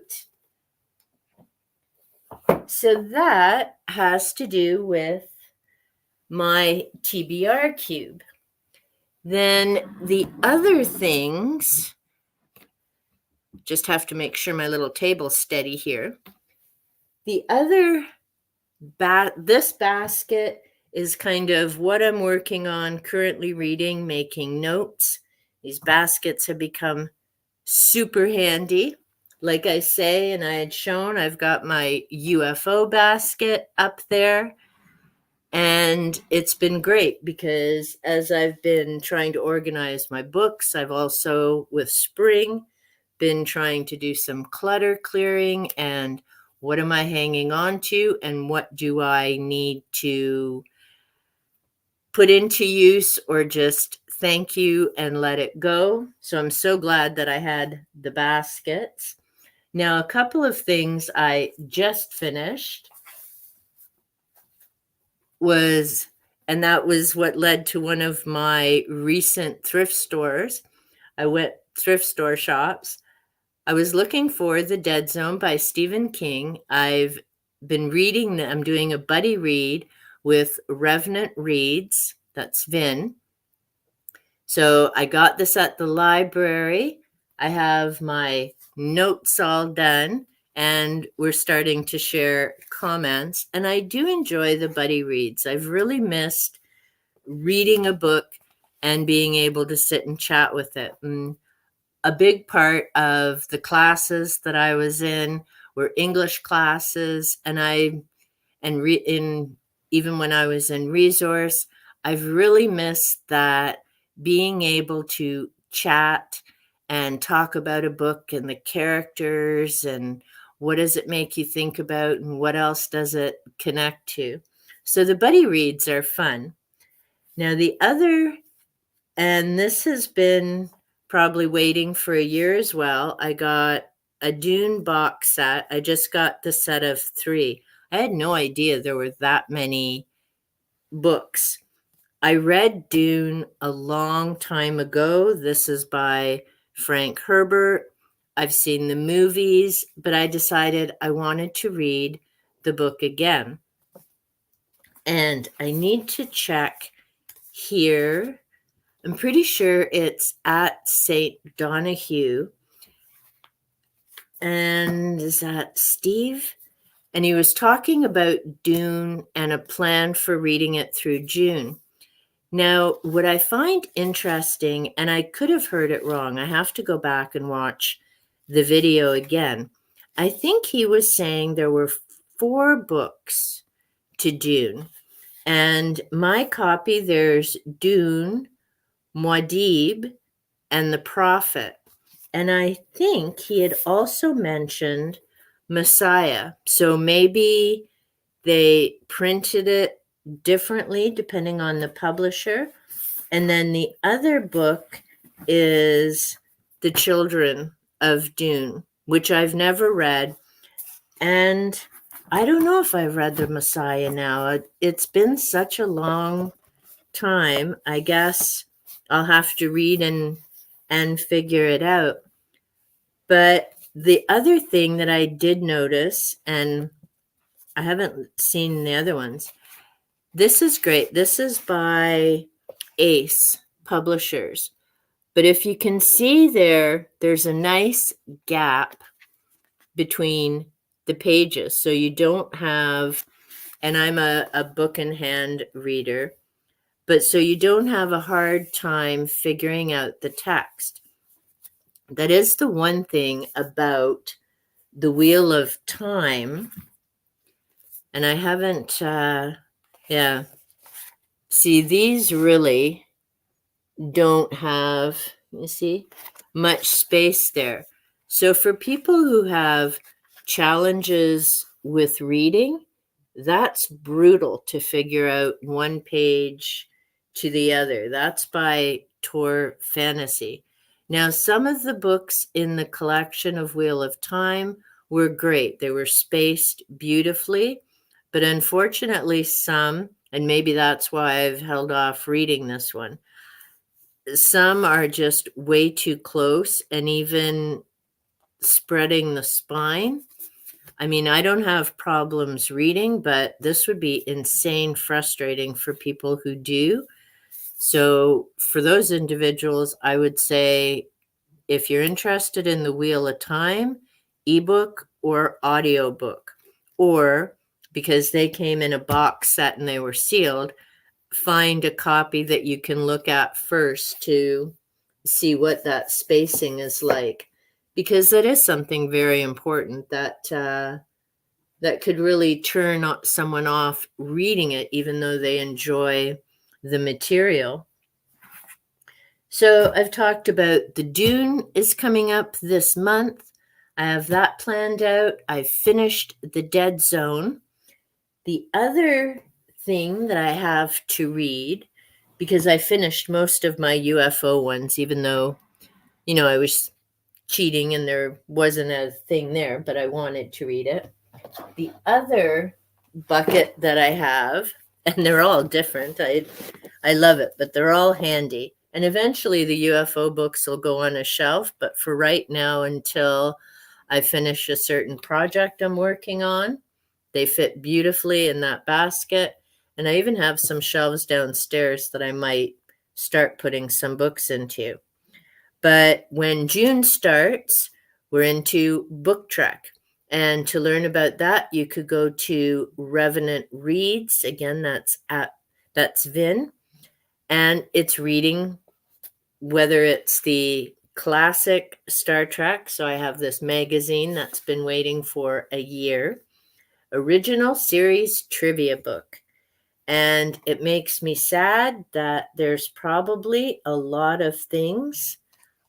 So that has to do with my TBR cube. Then the other things, just have to make sure my little table's steady here. The other, this basket is kind of what I'm working on, currently reading, making notes. These baskets have become super handy. Like I say, and I had shown, I've got my UFO basket up there. And it's been great because as I've been trying to organize my books, I've also, with spring, been trying to do some clutter clearing and what am I hanging on to and what do I need to put into use or just thank you and let it go. So I'm so glad that I had the baskets. Now, a couple of things I just finished and that was what led to one of my recent thrift stores. I went thrift store shops. I was looking for The Dead Zone by Stephen King. I've been reading I'm doing a buddy read with Revenant Reads. That's Vin. So I got this at the library. I have my notes all done. And we're starting to share comments. And I do enjoy the buddy reads. I've really missed reading a book and being able to sit and chat with it. And a big part of the classes that I was in were English classes. And even when I was in resource, I've really missed that being able to chat and talk about a book and the characters and what does it make you think about and what else does it connect to. So the buddy reads are fun. Now the other, and this has been probably waiting for a year as well, I got a Dune box set. I just got the set of 3. I had no idea there were that many books. I read Dune a long time ago. This is by Frank Herbert. I've seen the movies, but I decided I wanted to read the book again. And I need to check here. I'm pretty sure it's at St. Donahue. And is that Steve? And he was talking about Dune and a plan for reading it through June. Now, what I find interesting, and I could have heard it wrong, I have to go back and watch the video again. I think he was saying there were 4 books to Dune. And my copy, there's Dune, Muad'Dib, and the Prophet. And I think he had also mentioned Messiah. So maybe they printed it differently depending on the publisher. And then the other book is The Children of Dune, which I've never read. And I don't know if I've read The Messiah now. It's been such a long time. I guess I'll have to read and figure it out. But the other thing that I did notice, and I haven't seen the other ones, this is great. This is by Ace Publishers. But if you can see there, there's a nice gap between the pages. So you don't have, and I'm a book in hand reader, but so you don't have a hard time figuring out the text. That is the one thing about the Wheel of Time. And I haven't, yeah. See, these really don't have, you see, much space there. So for people who have challenges with reading, that's brutal to figure out one page to the other. That's by Tor Fantasy. Now, some of the books in the collection of Wheel of Time were great. They were spaced beautifully, but unfortunately some, and maybe that's why I've held off reading this one, some are just way too close and even spreading the spine. I mean, I don't have problems reading, but this would be insane frustrating for people who do. So for those individuals, I would say if you're interested in the Wheel of Time, ebook or audiobook, or because they came in a box set and they were sealed, find a copy that you can look at first to see what that spacing is like, because that is something very important that that could really turn someone off reading it, even though they enjoy the material. So I've talked about the Dune is coming up this month. I have that planned out. I've finished The Dead Zone. The other thing that I have to read, because I finished most of my UFO ones, even though, you know, I was cheating and there wasn't a thing there, but I wanted to read it. The other bucket that I have, and they're all different. I love it, but they're all handy. And eventually the UFO books will go on a shelf, but for right now, until I finish a certain project I'm working on, they fit beautifully in that basket. And I even have some shelves downstairs that I might start putting some books into. But when June starts, we're into Book Trek. And to learn about that, you could go to Revenant Reads. Again, that's Vin. And it's reading, whether it's the classic Star Trek. So I have this magazine that's been waiting for a year. Original series trivia book. And it makes me sad that there's probably a lot of things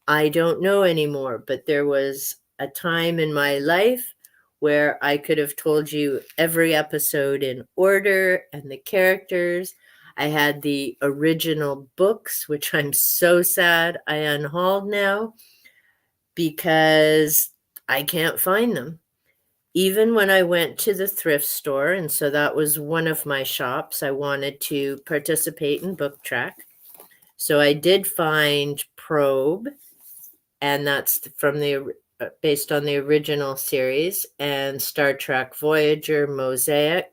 I don't know anymore, but there was a time in my life where I could have told you every episode in order and the characters. I had the original books, which I'm so sad I unhauled now because I can't find them. Even when I went to the thrift store, and so that was one of my shops, I wanted to participate in Book Trek. So I did find Probe, and that's from the based on the original series, and Star Trek Voyager, Mosaic.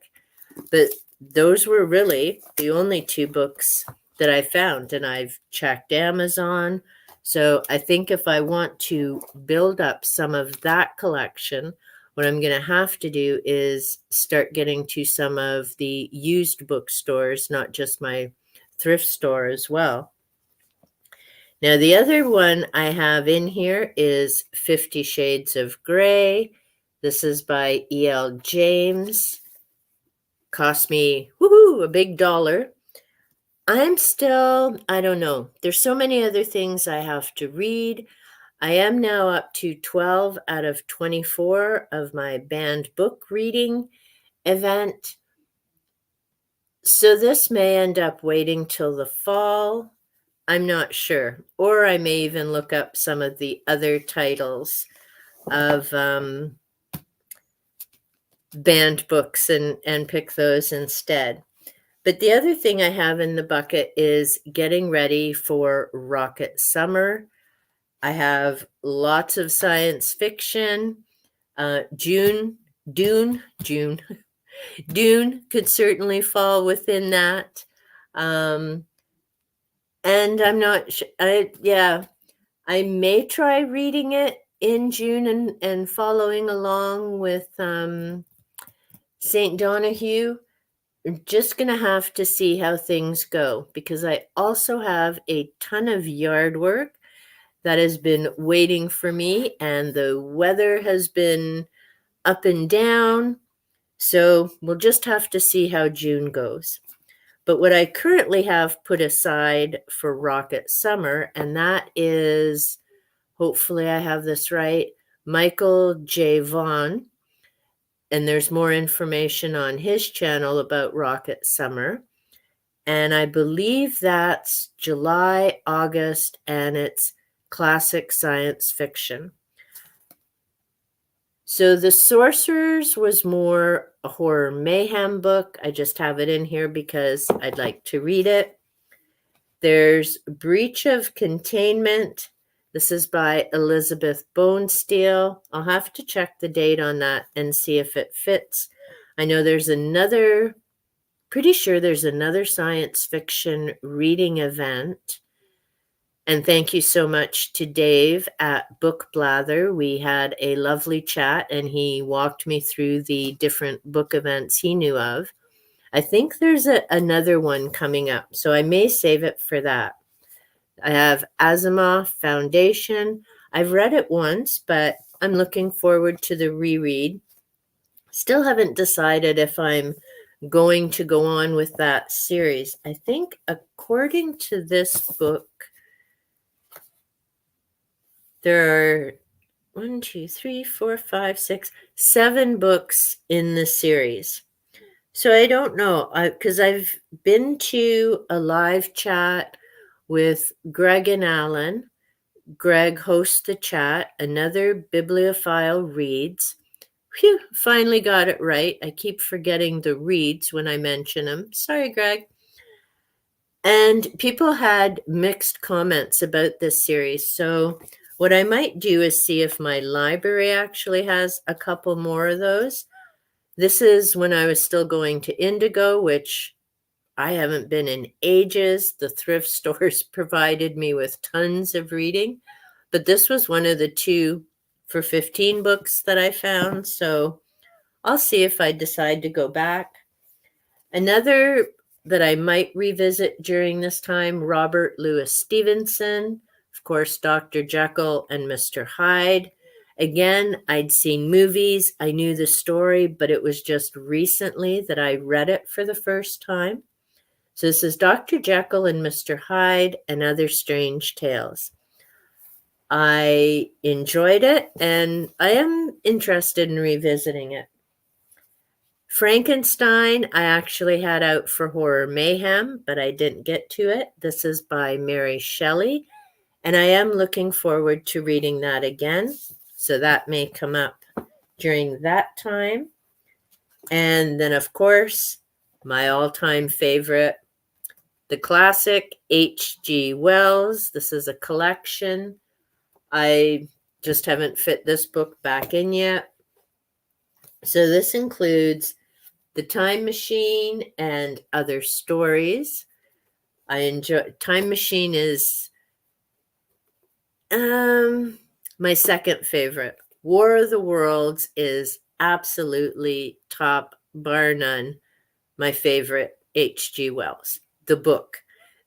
But those were really the only two books that I found, and I've checked Amazon. So I think if I want to build up some of that collection, what I'm going to have to do is start getting to some of the used bookstores, not just my thrift store as well. Now, the other one I have in here is 50 Shades of Grey. This is by E.L. James. Cost me, woohoo, a big $1. I'm still, I don't know. There's so many other things I have to read. I am now up to 12 out of 24 of my banned book reading event. So this may end up waiting till the fall. I'm not sure. Or I may even look up some of the other titles of banned books and pick those instead. But the other thing I have in the bucket is getting ready for rocket summer. I have lots of science fiction. June, June, Dune could certainly fall within that. And I'm not sure. I may try reading it in June and following along with St. Donahue. I'm just going to have to see how things go because I also have a ton of yard work that has been waiting for me, and the weather has been up and down. So we'll just have to see how June goes. But what I currently have put aside for Rocket Summer, and that is, hopefully I have this right, Michael J. Vaughan. And there's more information on his channel about Rocket Summer. And I believe that's July, August, and it's classic science fiction. So The Sorcerers was more a horror mayhem book. I just have it in here because I'd like to read it. There's Breach of Containment. This is by Elizabeth Bonesteel. I'll have to check the date on that and see if it fits. I know there's another, pretty sure there's another science fiction reading event. And thank you so much to Dave at Book Blather. We had a lovely chat and he walked me through the different book events he knew of. I think there's another one coming up, so I may save it for that. I have Asimov Foundation. I've read it once, but I'm looking forward to the reread. Still haven't decided if I'm going to go on with that series. I think according to this book, there are 7 books in the series. So I don't know, because I've been to a live chat with Greg and Alan. Greg hosts the chat. Another bibliophile reads. Phew, finally got it right. I keep forgetting the reads when I mention them. Sorry, Greg. And people had mixed comments about this series. So what I might do is see if my library actually has a couple more of those. This is when I was still going to Indigo, which I haven't been in ages. The thrift stores provided me with tons of reading, but this was one of the 2 for 15 books that I found. So I'll see if I decide to go back. Another that I might revisit during this time, Robert Louis Stevenson, of course, Dr. Jekyll and Mr. Hyde. Again, I'd seen movies, I knew the story, but it was just recently that I read it for the first time. So this is Dr. Jekyll and Mr. Hyde and Other Strange Tales. I enjoyed it, and I am interested in revisiting it. Frankenstein, I actually had out for Horror Mayhem, but I didn't get to it. This is by Mary Shelley, and I am looking forward to reading that again. So that may come up during that time. And then, of course, my all-time favorite, the classic H.G. Wells. This is a collection. I just haven't fit this book back in yet. So this includes The Time Machine and Other Stories. I enjoy Time Machine is my second favorite. War of the Worlds is absolutely top, bar none, my favorite H.G. Wells. The book.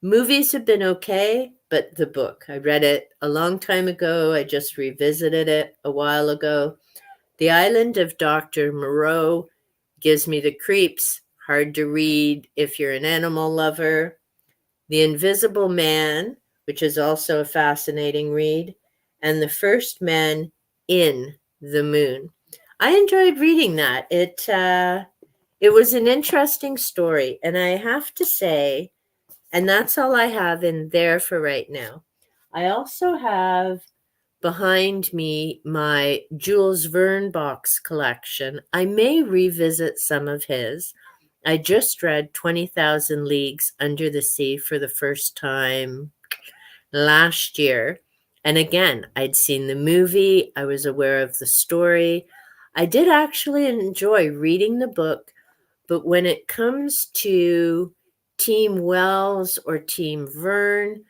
Movies have been okay, but the book. I read it a long time ago. I just revisited it a while ago. The Island of Dr. Moreau gives me the creeps. Hard to read if you're an animal lover. The Invisible Man, which is also a fascinating read. And The First Man in the Moon. I enjoyed reading that. It was an interesting story. And I have to say, and that's all I have in there for right now. I also have behind me my Jules Verne box collection. I may revisit some of his. I just read 20,000 Leagues Under the Sea for the first time last year. And again, I'd seen the movie, I was aware of the story. I did actually enjoy reading the book, but when it comes to Team Wells or Team Verne,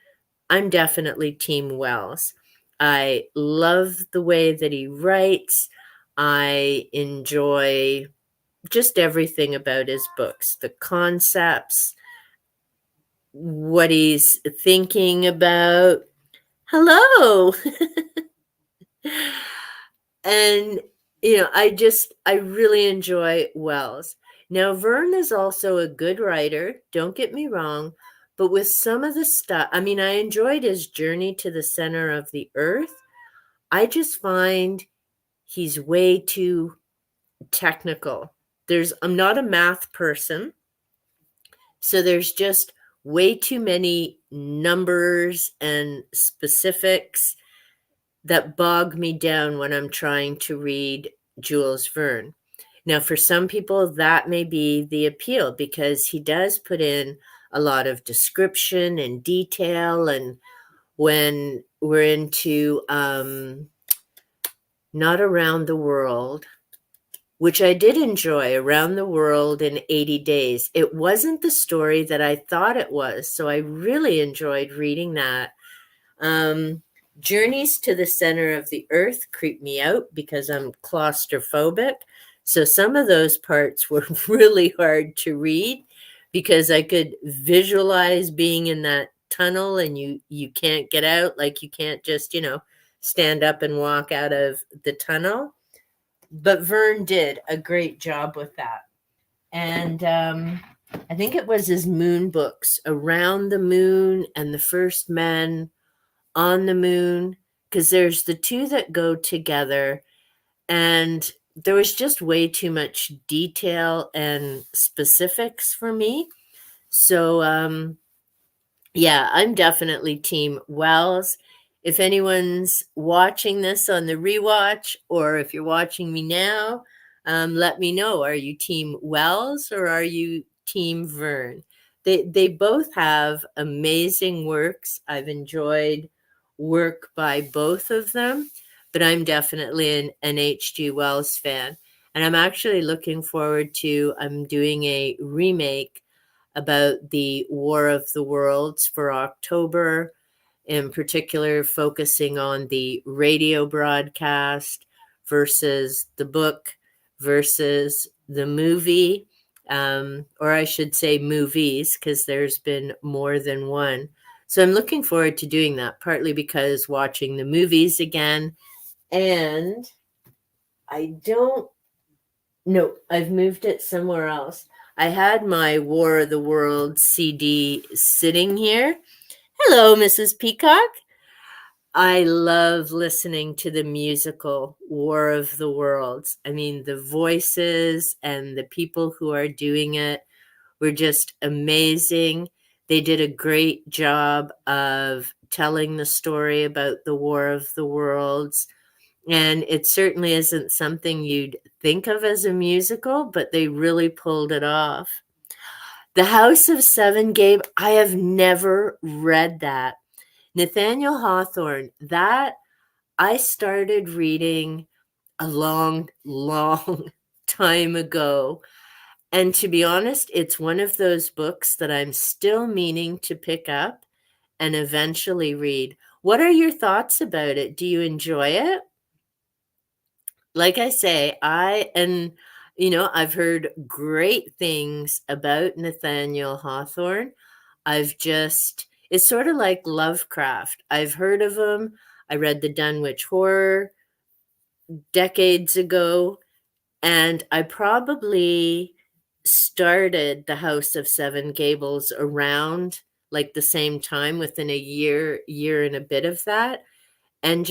I'm definitely Team Wells. I love the way that he writes. I enjoy just everything about his books, the concepts, what he's thinking about. Hello. And, I really enjoy Wells. Now, Verne is also a good writer, don't get me wrong, but with some of the stuff, I mean, I enjoyed his Journey to the Center of the Earth. I just find he's way too technical. I'm not a math person, so there's just way too many numbers and specifics that bog me down when I'm trying to read Jules Verne. Now, for some people, that may be the appeal because he does put in a lot of description and detail. And when we're into Not Around the World, which I did enjoy, Around the World in 80 Days, it wasn't the story that I thought it was. So I really enjoyed reading that. Journeys to the Center of the Earth creep me out because I'm claustrophobic. So some of those parts were really hard to read because I could visualize being in that tunnel and you can't get out, like you can't just, stand up and walk out of the tunnel. But Verne did a great job with that. And I think it was his moon books, Around the Moon and The First Men on the Moon, because there's the two that go together. And there was just way too much detail and specifics for me. So, yeah, I'm definitely Team Wells. If anyone's watching this on the rewatch, or if you're watching me now, let me know. Are you Team Wells or are you Team Verne? They both have amazing works. I've enjoyed work by both of them, but I'm definitely an H.G. Wells fan. And I'm actually looking forward to, I'm doing a remake about the War of the Worlds for October, in particular focusing on the radio broadcast versus the book versus the movie, or I should say movies, because there's been more than one. So I'm looking forward to doing that, partly because watching the movies again, and I've moved it somewhere else. I had my War of the Worlds CD sitting here. Hello, Mrs. Peacock. I love listening to the musical War of the Worlds. I mean, the voices and the people who are doing it were just amazing. They did a great job of telling the story about the War of the Worlds. And it certainly isn't something you'd think of as a musical, but they really pulled it off. The House of Seven Gabe, I have never read that. Nathaniel Hawthorne, that I started reading a long, long time ago. And to be honest, it's one of those books that I'm still meaning to pick up and eventually read. What are your thoughts about it? Do you enjoy it? Like I say, I've heard great things about Nathaniel Hawthorne. It's sort of like Lovecraft. I've heard of him. I read the Dunwich Horror decades ago, and I probably started The House of Seven Gables around like the same time, within a year and a bit of that. And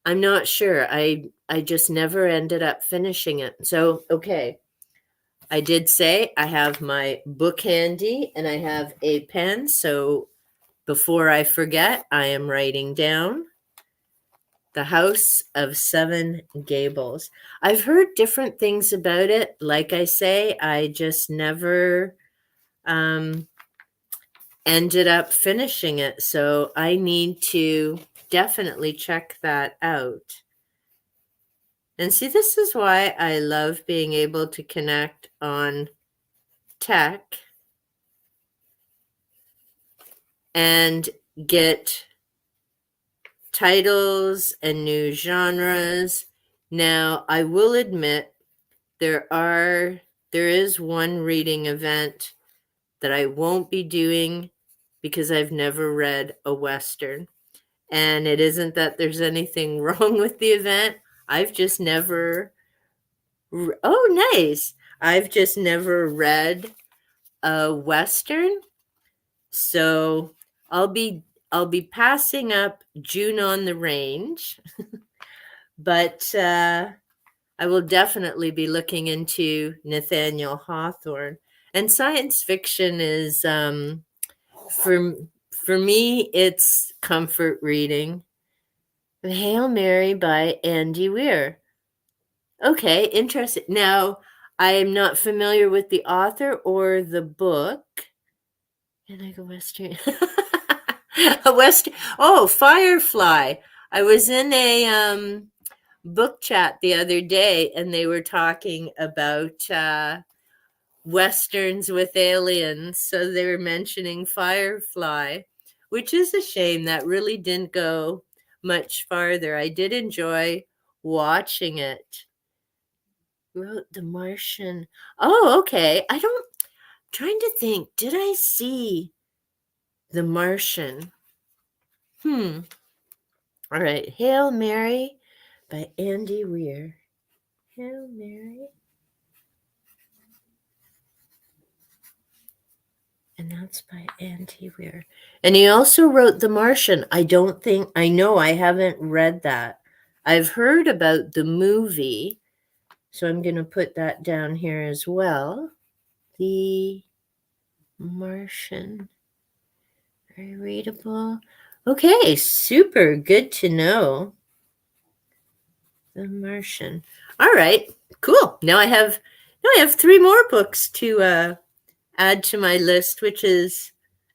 I'm not sure. I just never ended up finishing it. So, okay. I did say I have my book handy and I have a pen. So before I forget, I am writing down The House of Seven Gables. I've heard different things about it. Like I say, I just never ended up finishing it. So I need to definitely check that out. And see, this is why I love being able to connect on tech and get titles and new genres. Now, I will admit there is one reading event that I won't be doing because I've never read a Western. And it isn't that there's anything wrong with the event. I've just never oh, nice. I've just never read a Western. So I'll be passing up June on the Range, but I will definitely be looking into Nathaniel Hawthorne. And science fiction is for for me, it's comfort reading. Hail Mary by Andy Weir. Okay, interesting. Now, I'm not familiar with the author or the book. And I go Western. A Western. Oh, Firefly. I was in a book chat the other day, and they were talking about Westerns with aliens. So they were mentioning Firefly, which is a shame. That really didn't go much farther. I did enjoy watching it. Wrote The Martian. Oh, okay. Trying to think. Did I see The Martian? All right. Hail Mary by Andy Weir. Hail Mary. And that's by Andy Weir. And he also wrote The Martian. I haven't read that. I've heard about the movie, so I'm going to put that down here as well. The Martian. Very readable. Okay, super. Good to know. The Martian. All right, cool. Now I have 3 more books to add to my list, which is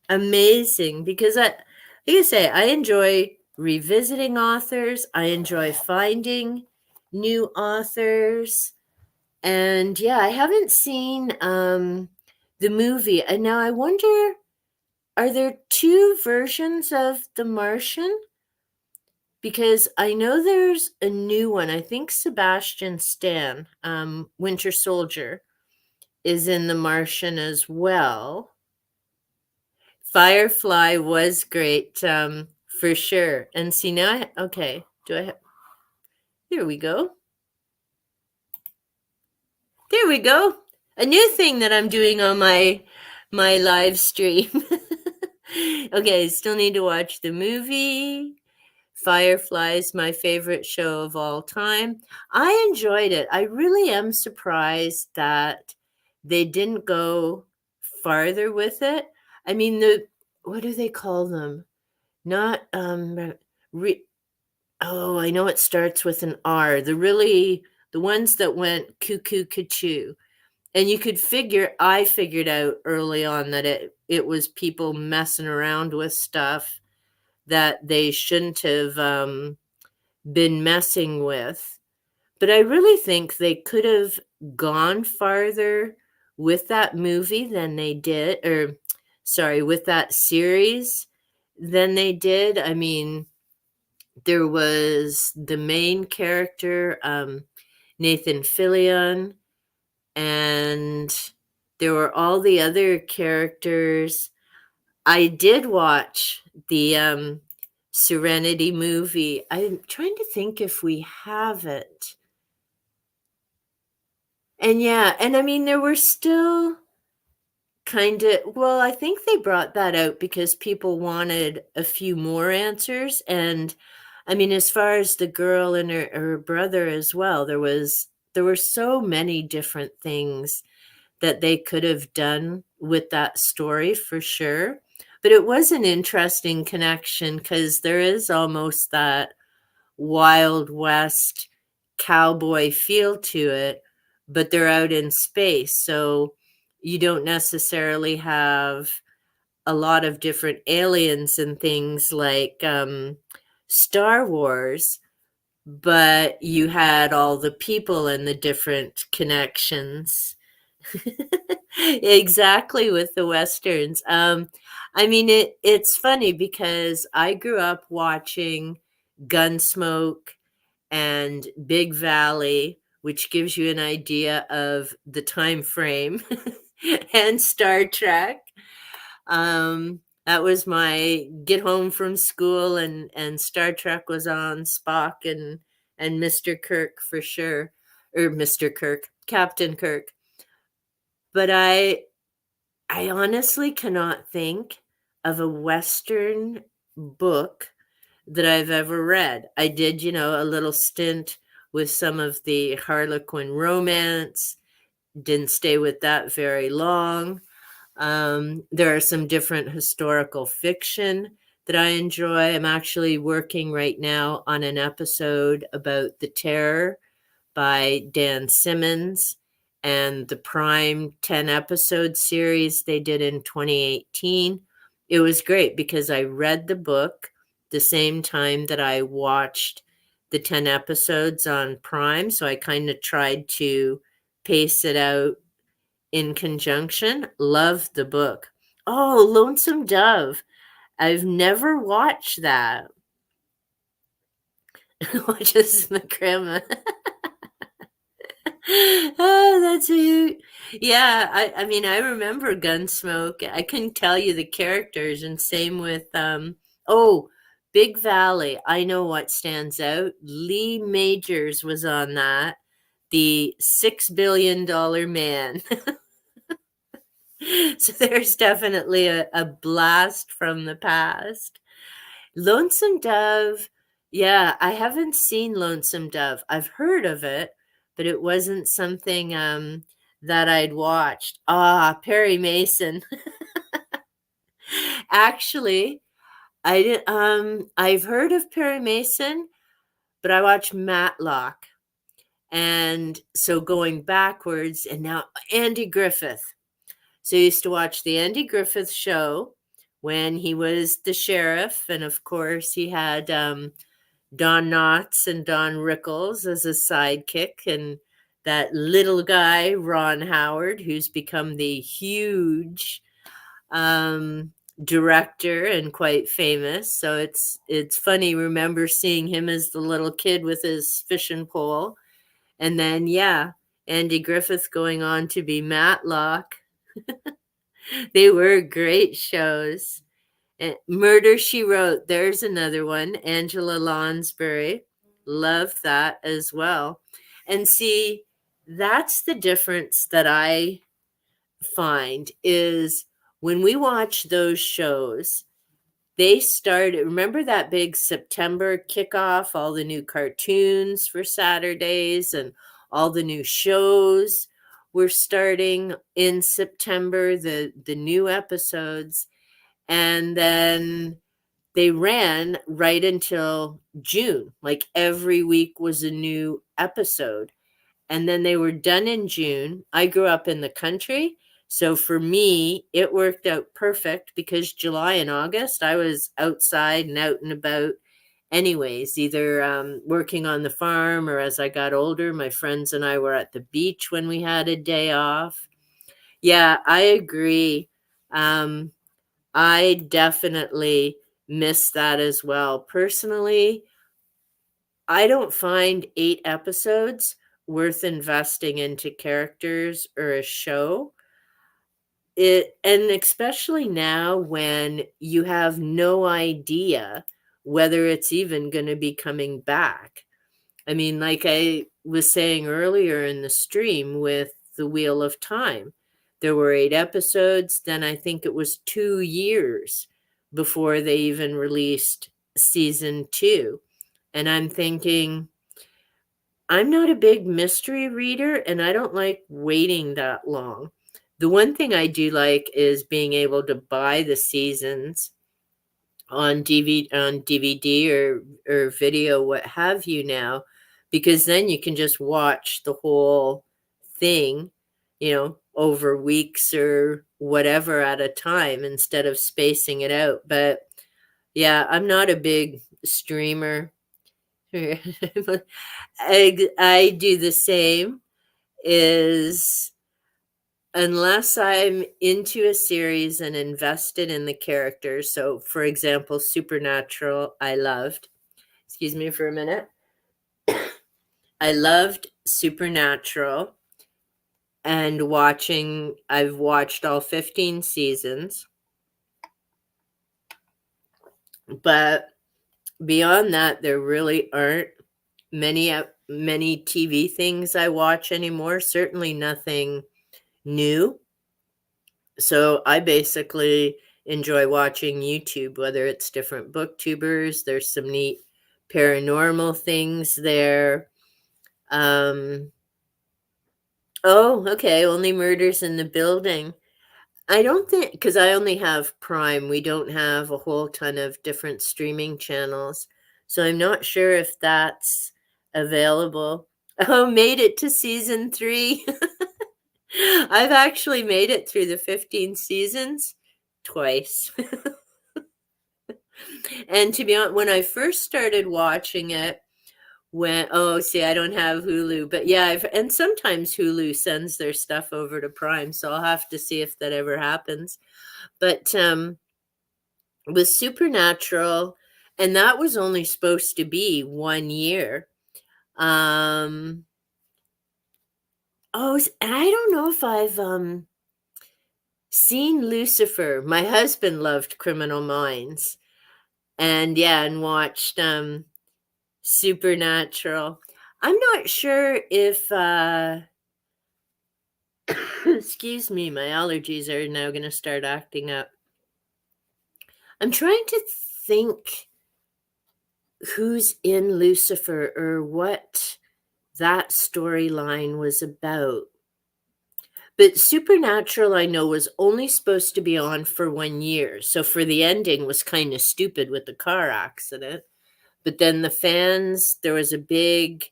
amazing because like I say, I enjoy revisiting authors. I enjoy finding new authors. And yeah, I haven't seen the movie. And now I wonder, are there 2 versions of The Martian? Because I know there's a new one. I think Sebastian Stan, Winter Soldier, is in The Martian as well. Firefly was great, for sure. And see now, okay, here we go. There we go. A new thing that I'm doing on my live stream. Okay, still need to watch the movie. Firefly is my favorite show of all time. I enjoyed it. I really am surprised that they didn't go farther with it. I mean, what do they call them? Not I know it starts with an R. The ones that went cuckoo cuckoo. And I figured out early on that it was people messing around with stuff that they shouldn't have been messing with. But I really think they could have gone farther with that movie than they did, with that series than they did. I mean, there was the main character, Nathan Fillion, and there were all the other characters. I did watch the Serenity movie. I'm trying to think if we have it. And yeah, and I mean, there were still I think they brought that out because people wanted a few more answers. And I mean, as far as the girl and her brother as well, there were so many different things that they could have done with that story for sure. But it was an interesting connection because there is almost that Wild West cowboy feel to it, but they're out in space. So you don't necessarily have a lot of different aliens and things like Star Wars, but you had all the people and the different connections. Exactly, with the westerns. I mean, it's funny because I grew up watching Gunsmoke and Big Valley, which gives you an idea of the time frame, and Star Trek. That was my get home from school, and Star Trek was on, Spock and Mr. Kirk for sure, or Mr. Kirk, Captain Kirk. But I honestly cannot think of a Western book that I've ever read. I did, a little stint with some of the Harlequin romance, didn't stay with that very long. There are some different historical fiction that I enjoy. I'm actually working right now on an episode about the Terror by Dan Simmons and the Prime 10 episode series they did in 2018. It was great because I read the book the same time that I watched the 10 episodes on Prime. So I kind of tried to pace it out in conjunction. Love the book. Oh, Lonesome Dove. I've never watched that. Watches the grandma. Oh, that's cute. Yeah, I mean, I remember Gunsmoke. I couldn't tell you the characters, and same with oh, Big Valley. I know what stands out. Lee Majors was on that. The $6 billion man. So there's definitely a blast from the past. Lonesome Dove, yeah, I haven't seen Lonesome Dove. I've heard of it, but it wasn't something that I'd watched. Ah, Perry Mason. Actually, I've heard of Perry Mason, but I watched Matlock. And so going backwards, and now Andy Griffith. So I used to watch the Andy Griffith show when he was the sheriff. And of course, he had Don Knotts and Don Rickles as a sidekick. And that little guy, Ron Howard, who's become the huge director and quite famous. So it's funny, remember seeing him as the little kid with his fishing pole. And then, yeah, Andy Griffith going on to be Matlock. They were great shows. And Murder, She Wrote, there's another one. Angela Lansbury. Love that as well. And see, that's the difference that I find is when we watch those shows, they started, remember that big September kickoff, all the new cartoons for Saturdays and all the new shows were starting in September, the new episodes. And then they ran right until June. Like every week was a new episode. And then they were done in June. I grew up in the country. So for me, it worked out perfect because July and August, I was outside and out and about anyways, either working on the farm, or as I got older, my friends and I were at the beach when we had a day off. Yeah, I agree. I definitely miss that as well. Personally, I don't find 8 episodes worth investing into characters or a show. And especially now when you have no idea whether it's even going to be coming back. I mean, like I was saying earlier in the stream with The Wheel of Time, there were 8 episodes. Then I think it was 2 years before they even released season 2. And I'm thinking, I'm not a big mystery reader, and I don't like waiting that long. The one thing I do like is being able to buy the seasons on DVD or video, what have you now, because then you can just watch the whole thing, over weeks or whatever at a time instead of spacing it out. But yeah, I'm not a big streamer. I do the same is unless I'm into a series and invested in the characters. So, for example, Supernatural, I loved. Excuse me for a minute. I loved Supernatural and I've watched all 15 seasons. But beyond that, there really aren't many TV things I watch anymore. Certainly nothing new. So I basically enjoy watching YouTube, whether it's different booktubers. There's some neat paranormal things there. Oh, okay. Only Murders in the Building. I don't think, because I only have Prime, we don't have a whole ton of different streaming channels. So I'm not sure if that's available. Oh, made it to season 3. I've actually made it through the 15 seasons twice. And to be honest, when I first started watching it, see, I don't have Hulu, but yeah, and sometimes Hulu sends their stuff over to Prime, so I'll have to see if that ever happens. But with Supernatural, and that was only supposed to be 1 year. I don't know if I've seen Lucifer. My husband loved Criminal Minds, and yeah, and watched Supernatural. I'm not sure if excuse me, my allergies are now going to start acting up. I'm trying to think who's in Lucifer or what that storyline was about. But Supernatural, I know, was only supposed to be on for 1 year. So for the ending was kind of stupid with the car accident. But then the fans, there was a big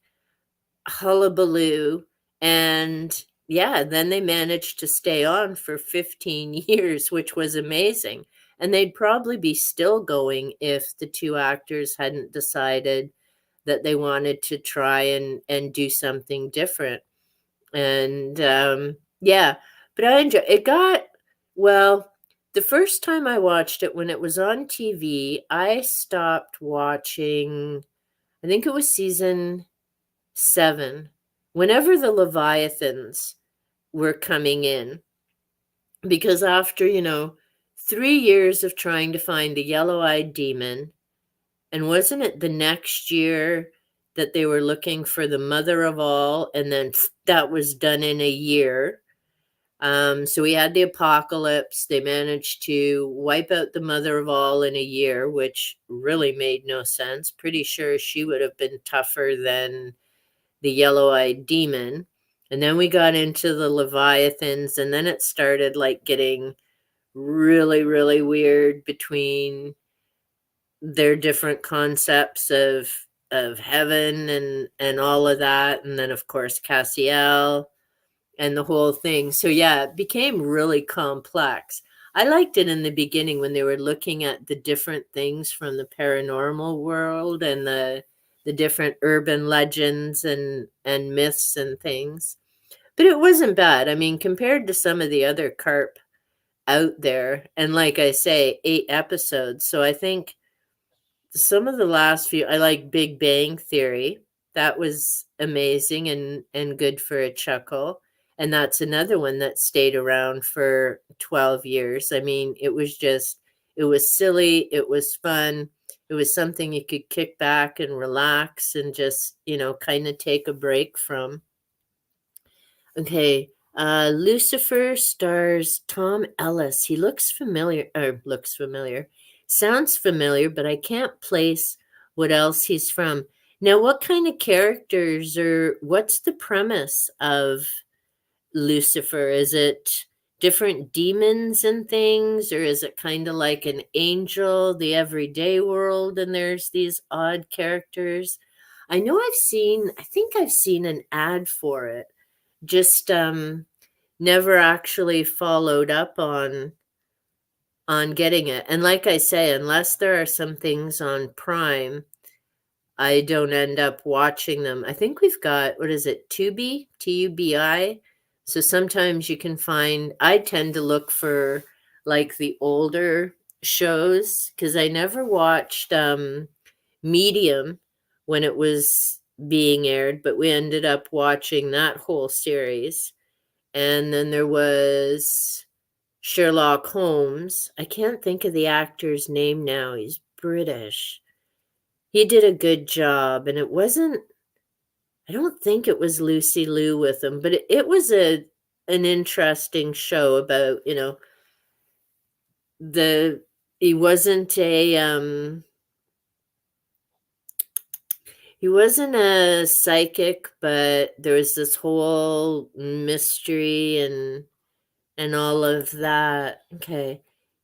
hullabaloo. And yeah, then they managed to stay on for 15 years, which was amazing. And they'd probably be still going if the two actors hadn't decided that they wanted to try and do something different. And yeah, but I enjoy it. Well, the first time I watched it when it was on TV, I stopped watching, I think it was season 7, whenever the Leviathans were coming in, because after 3 years of trying to find the yellow-eyed demon, and wasn't it the next year that they were looking for the mother of all, and then that was done in a year. So we had the apocalypse. They managed to wipe out the mother of all in a year, which really made no sense. Pretty sure she would have been tougher than the yellow-eyed demon. And then we got into the Leviathans, and then it started like getting really, really weird between their different concepts of heaven and all of that, and then of course Cassiel and the whole thing. So yeah, it became really complex. I liked it in the beginning when they were looking at the different things from the paranormal world and the different urban legends and myths and things. But it wasn't bad. I mean, compared to some of the other carp out there, and like I say, 8 episodes. So I think some of the last few, I like Big Bang Theory. That was amazing and good for a chuckle. And that's another one that stayed around for 12 years. I mean, it was silly, it was fun. It was something you could kick back and relax and just, kind of take a break from. Okay, Lucifer stars Tom Ellis. He looks familiar, sounds familiar, but I can't place what else he's from. Now, what kind of characters or what's the premise of Lucifer? Is it different demons and things, or is it kind of like an angel, the everyday world, and there's these odd characters? I know I think I've seen an ad for it, just never actually followed up on getting it. And like I say, unless there are some things on Prime, I don't end up watching them. I think we've got, what is it, Tubi? Tubi. So sometimes you can find, I tend to look for like the older shows because I never watched Medium when it was being aired, but we ended up watching that whole series. And then there was Sherlock Holmes. I can't think of the actor's name now. He's British. He did a good job, and it wasn't, I don't think it was Lucy Liu with him, but it was an interesting show about, the he wasn't a psychic, but there was this whole mystery and all of that. Okay.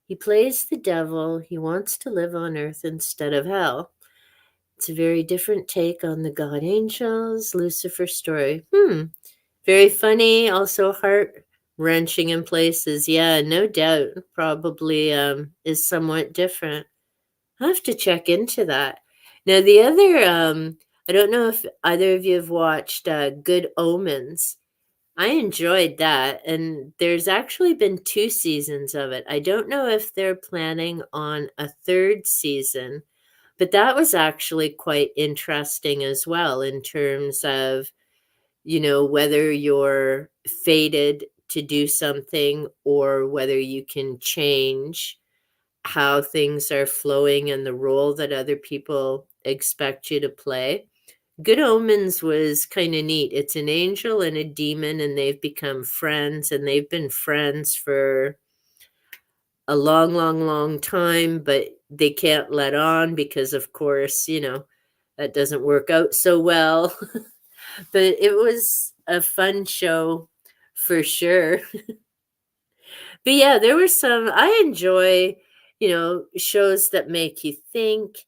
He plays the devil. He wants to live on earth instead of hell. It's a very different take on the God Angels, Lucifer story. Very funny, also heart-wrenching in places. Yeah, no doubt. Probably is somewhat different. I'll have to check into that. Now, the other, I don't know if either of you have watched Good Omens. I enjoyed that, and there's actually been 2 seasons of it. I don't know if they're planning on a 3rd season, but that was actually quite interesting as well in terms of, whether you're fated to do something or whether you can change how things are flowing and the role that other people expect you to play. Good Omens was kind of neat. It's an angel and a demon, and they've become friends, and they've been friends for a long, long, long time, but they can't let on because, of course, that doesn't work out so well. But it was a fun show for sure. But yeah, there were some, I enjoy, shows that make you think.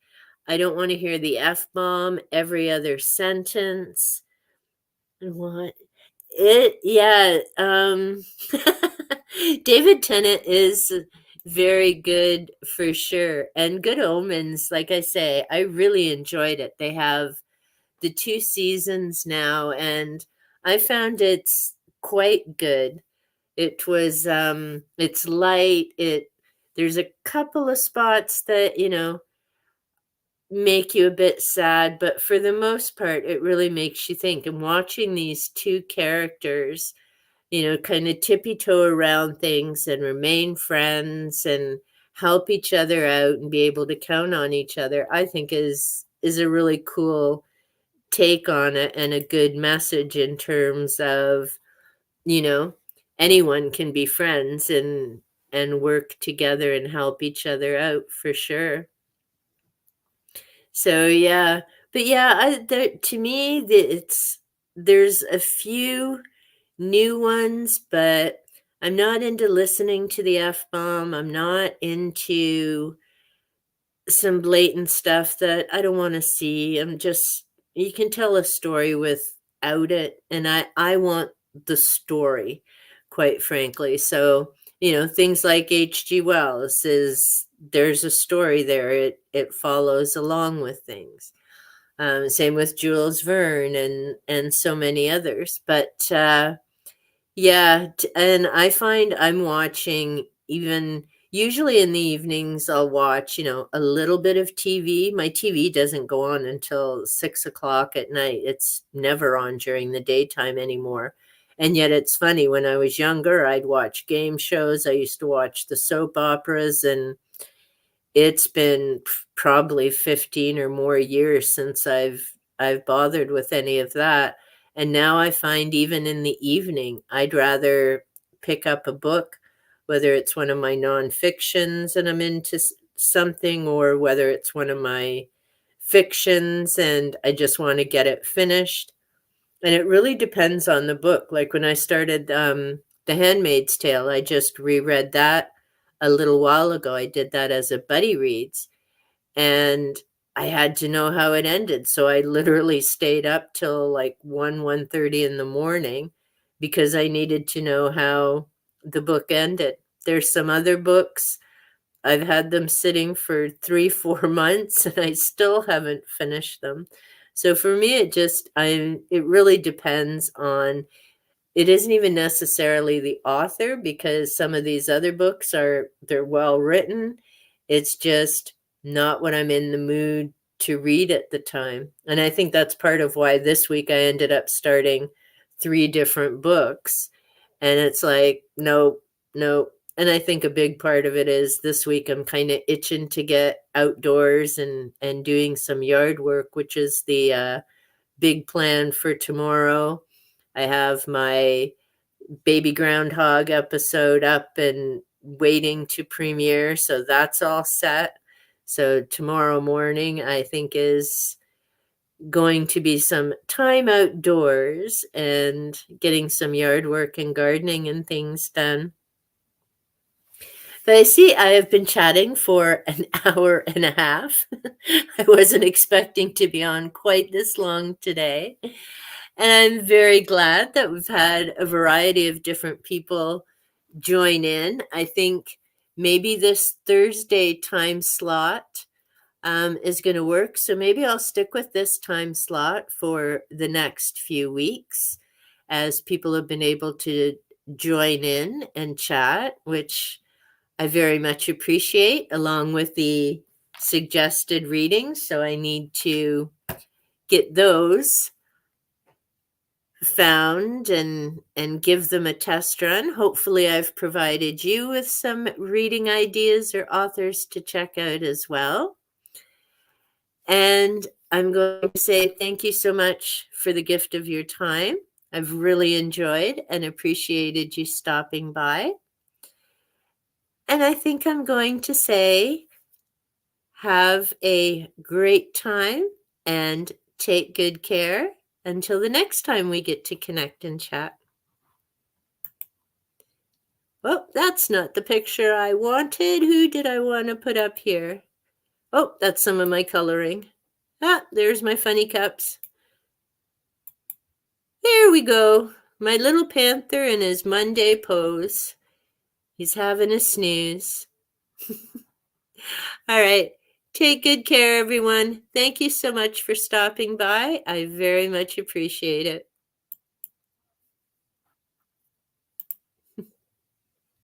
I don't want to hear the F bomb every other sentence. What? Yeah, David Tennant is very good for sure. And Good Omens, like I say, I really enjoyed it. They have the 2 seasons now, and I found it's quite good. It was, it's light. There's a couple of spots that, make you a bit sad, but for the most part, it really makes you think. And watching these 2 characters, kind of tippy-toe around things and remain friends and help each other out and be able to count on each other, I think is a really cool take on it and a good message in terms of, you know, anyone can be friends and work together and help each other out for sure. So yeah, but yeah, to me, there's a few new ones, but I'm not into listening to the F bomb. I'm not into some blatant stuff that I don't want to see. You can tell a story without it, and I want the story, quite frankly. So, things like H.G. Wells there's a story there. It follows along with things. Same with Jules Verne and so many others. But yeah, and I find I'm watching even usually in the evenings, I'll watch, a little bit of TV. My TV doesn't go on until 6 o'clock at night. It's never on during the daytime anymore. And yet it's funny, when I was younger, I'd watch game shows. I used to watch the soap operas, and it's been probably 15 or more years since I've bothered with any of that. And now I find even in the evening, I'd rather pick up a book, whether it's one of my nonfictions and I'm into something, or whether it's one of my fictions and I just want to get it finished. And it really depends on the book. Like when I started The Handmaid's Tale. I just reread that a little while ago. I did that as a buddy reads, and I had to know how it ended. So I literally stayed up till like 1:30 in the morning because I needed to know how the book ended. There's some other books. I've had them sitting for 3, 4 months and I still haven't finished them. So for me, it really depends on, it isn't even necessarily the author because some of these other books they're well written. It's just not what I'm in the mood to read at the time. And I think that's part of why this week I ended up starting 3 different books. And it's like, no, no. And I think a big part of it is this week I'm kind of itching to get outdoors and doing some yard work, which is the big plan for tomorrow. I have my Baby Groundhog episode up and waiting to premiere, so that's all set. So tomorrow morning, I think, is going to be some time outdoors and getting some yard work and gardening and things done. But I see I have been chatting for an hour and a half. I wasn't expecting to be on quite this long today. And I'm very glad that we've had a variety of different people join in. I think maybe this Thursday time slot is going to work. So maybe I'll stick with this time slot for the next few weeks as people have been able to join in and chat, which I very much appreciate, along with the suggested readings. So I need to get those found and give them a test run. Hopefully I've provided you with some reading ideas or authors to check out as well. And I'm going to say thank you so much for the gift of your time. I've really enjoyed and appreciated you stopping by. And I think I'm going to say have a great time and take good care until the next time we get to connect and chat. Oh, that's not the picture I wanted. Who did I want to put up here? Oh, that's some of my coloring. Ah, there's my funny cups. There we go. My little panther in his Monday pose. He's having a snooze. All right. Take good care, everyone. Thank you so much for stopping by. I very much appreciate it.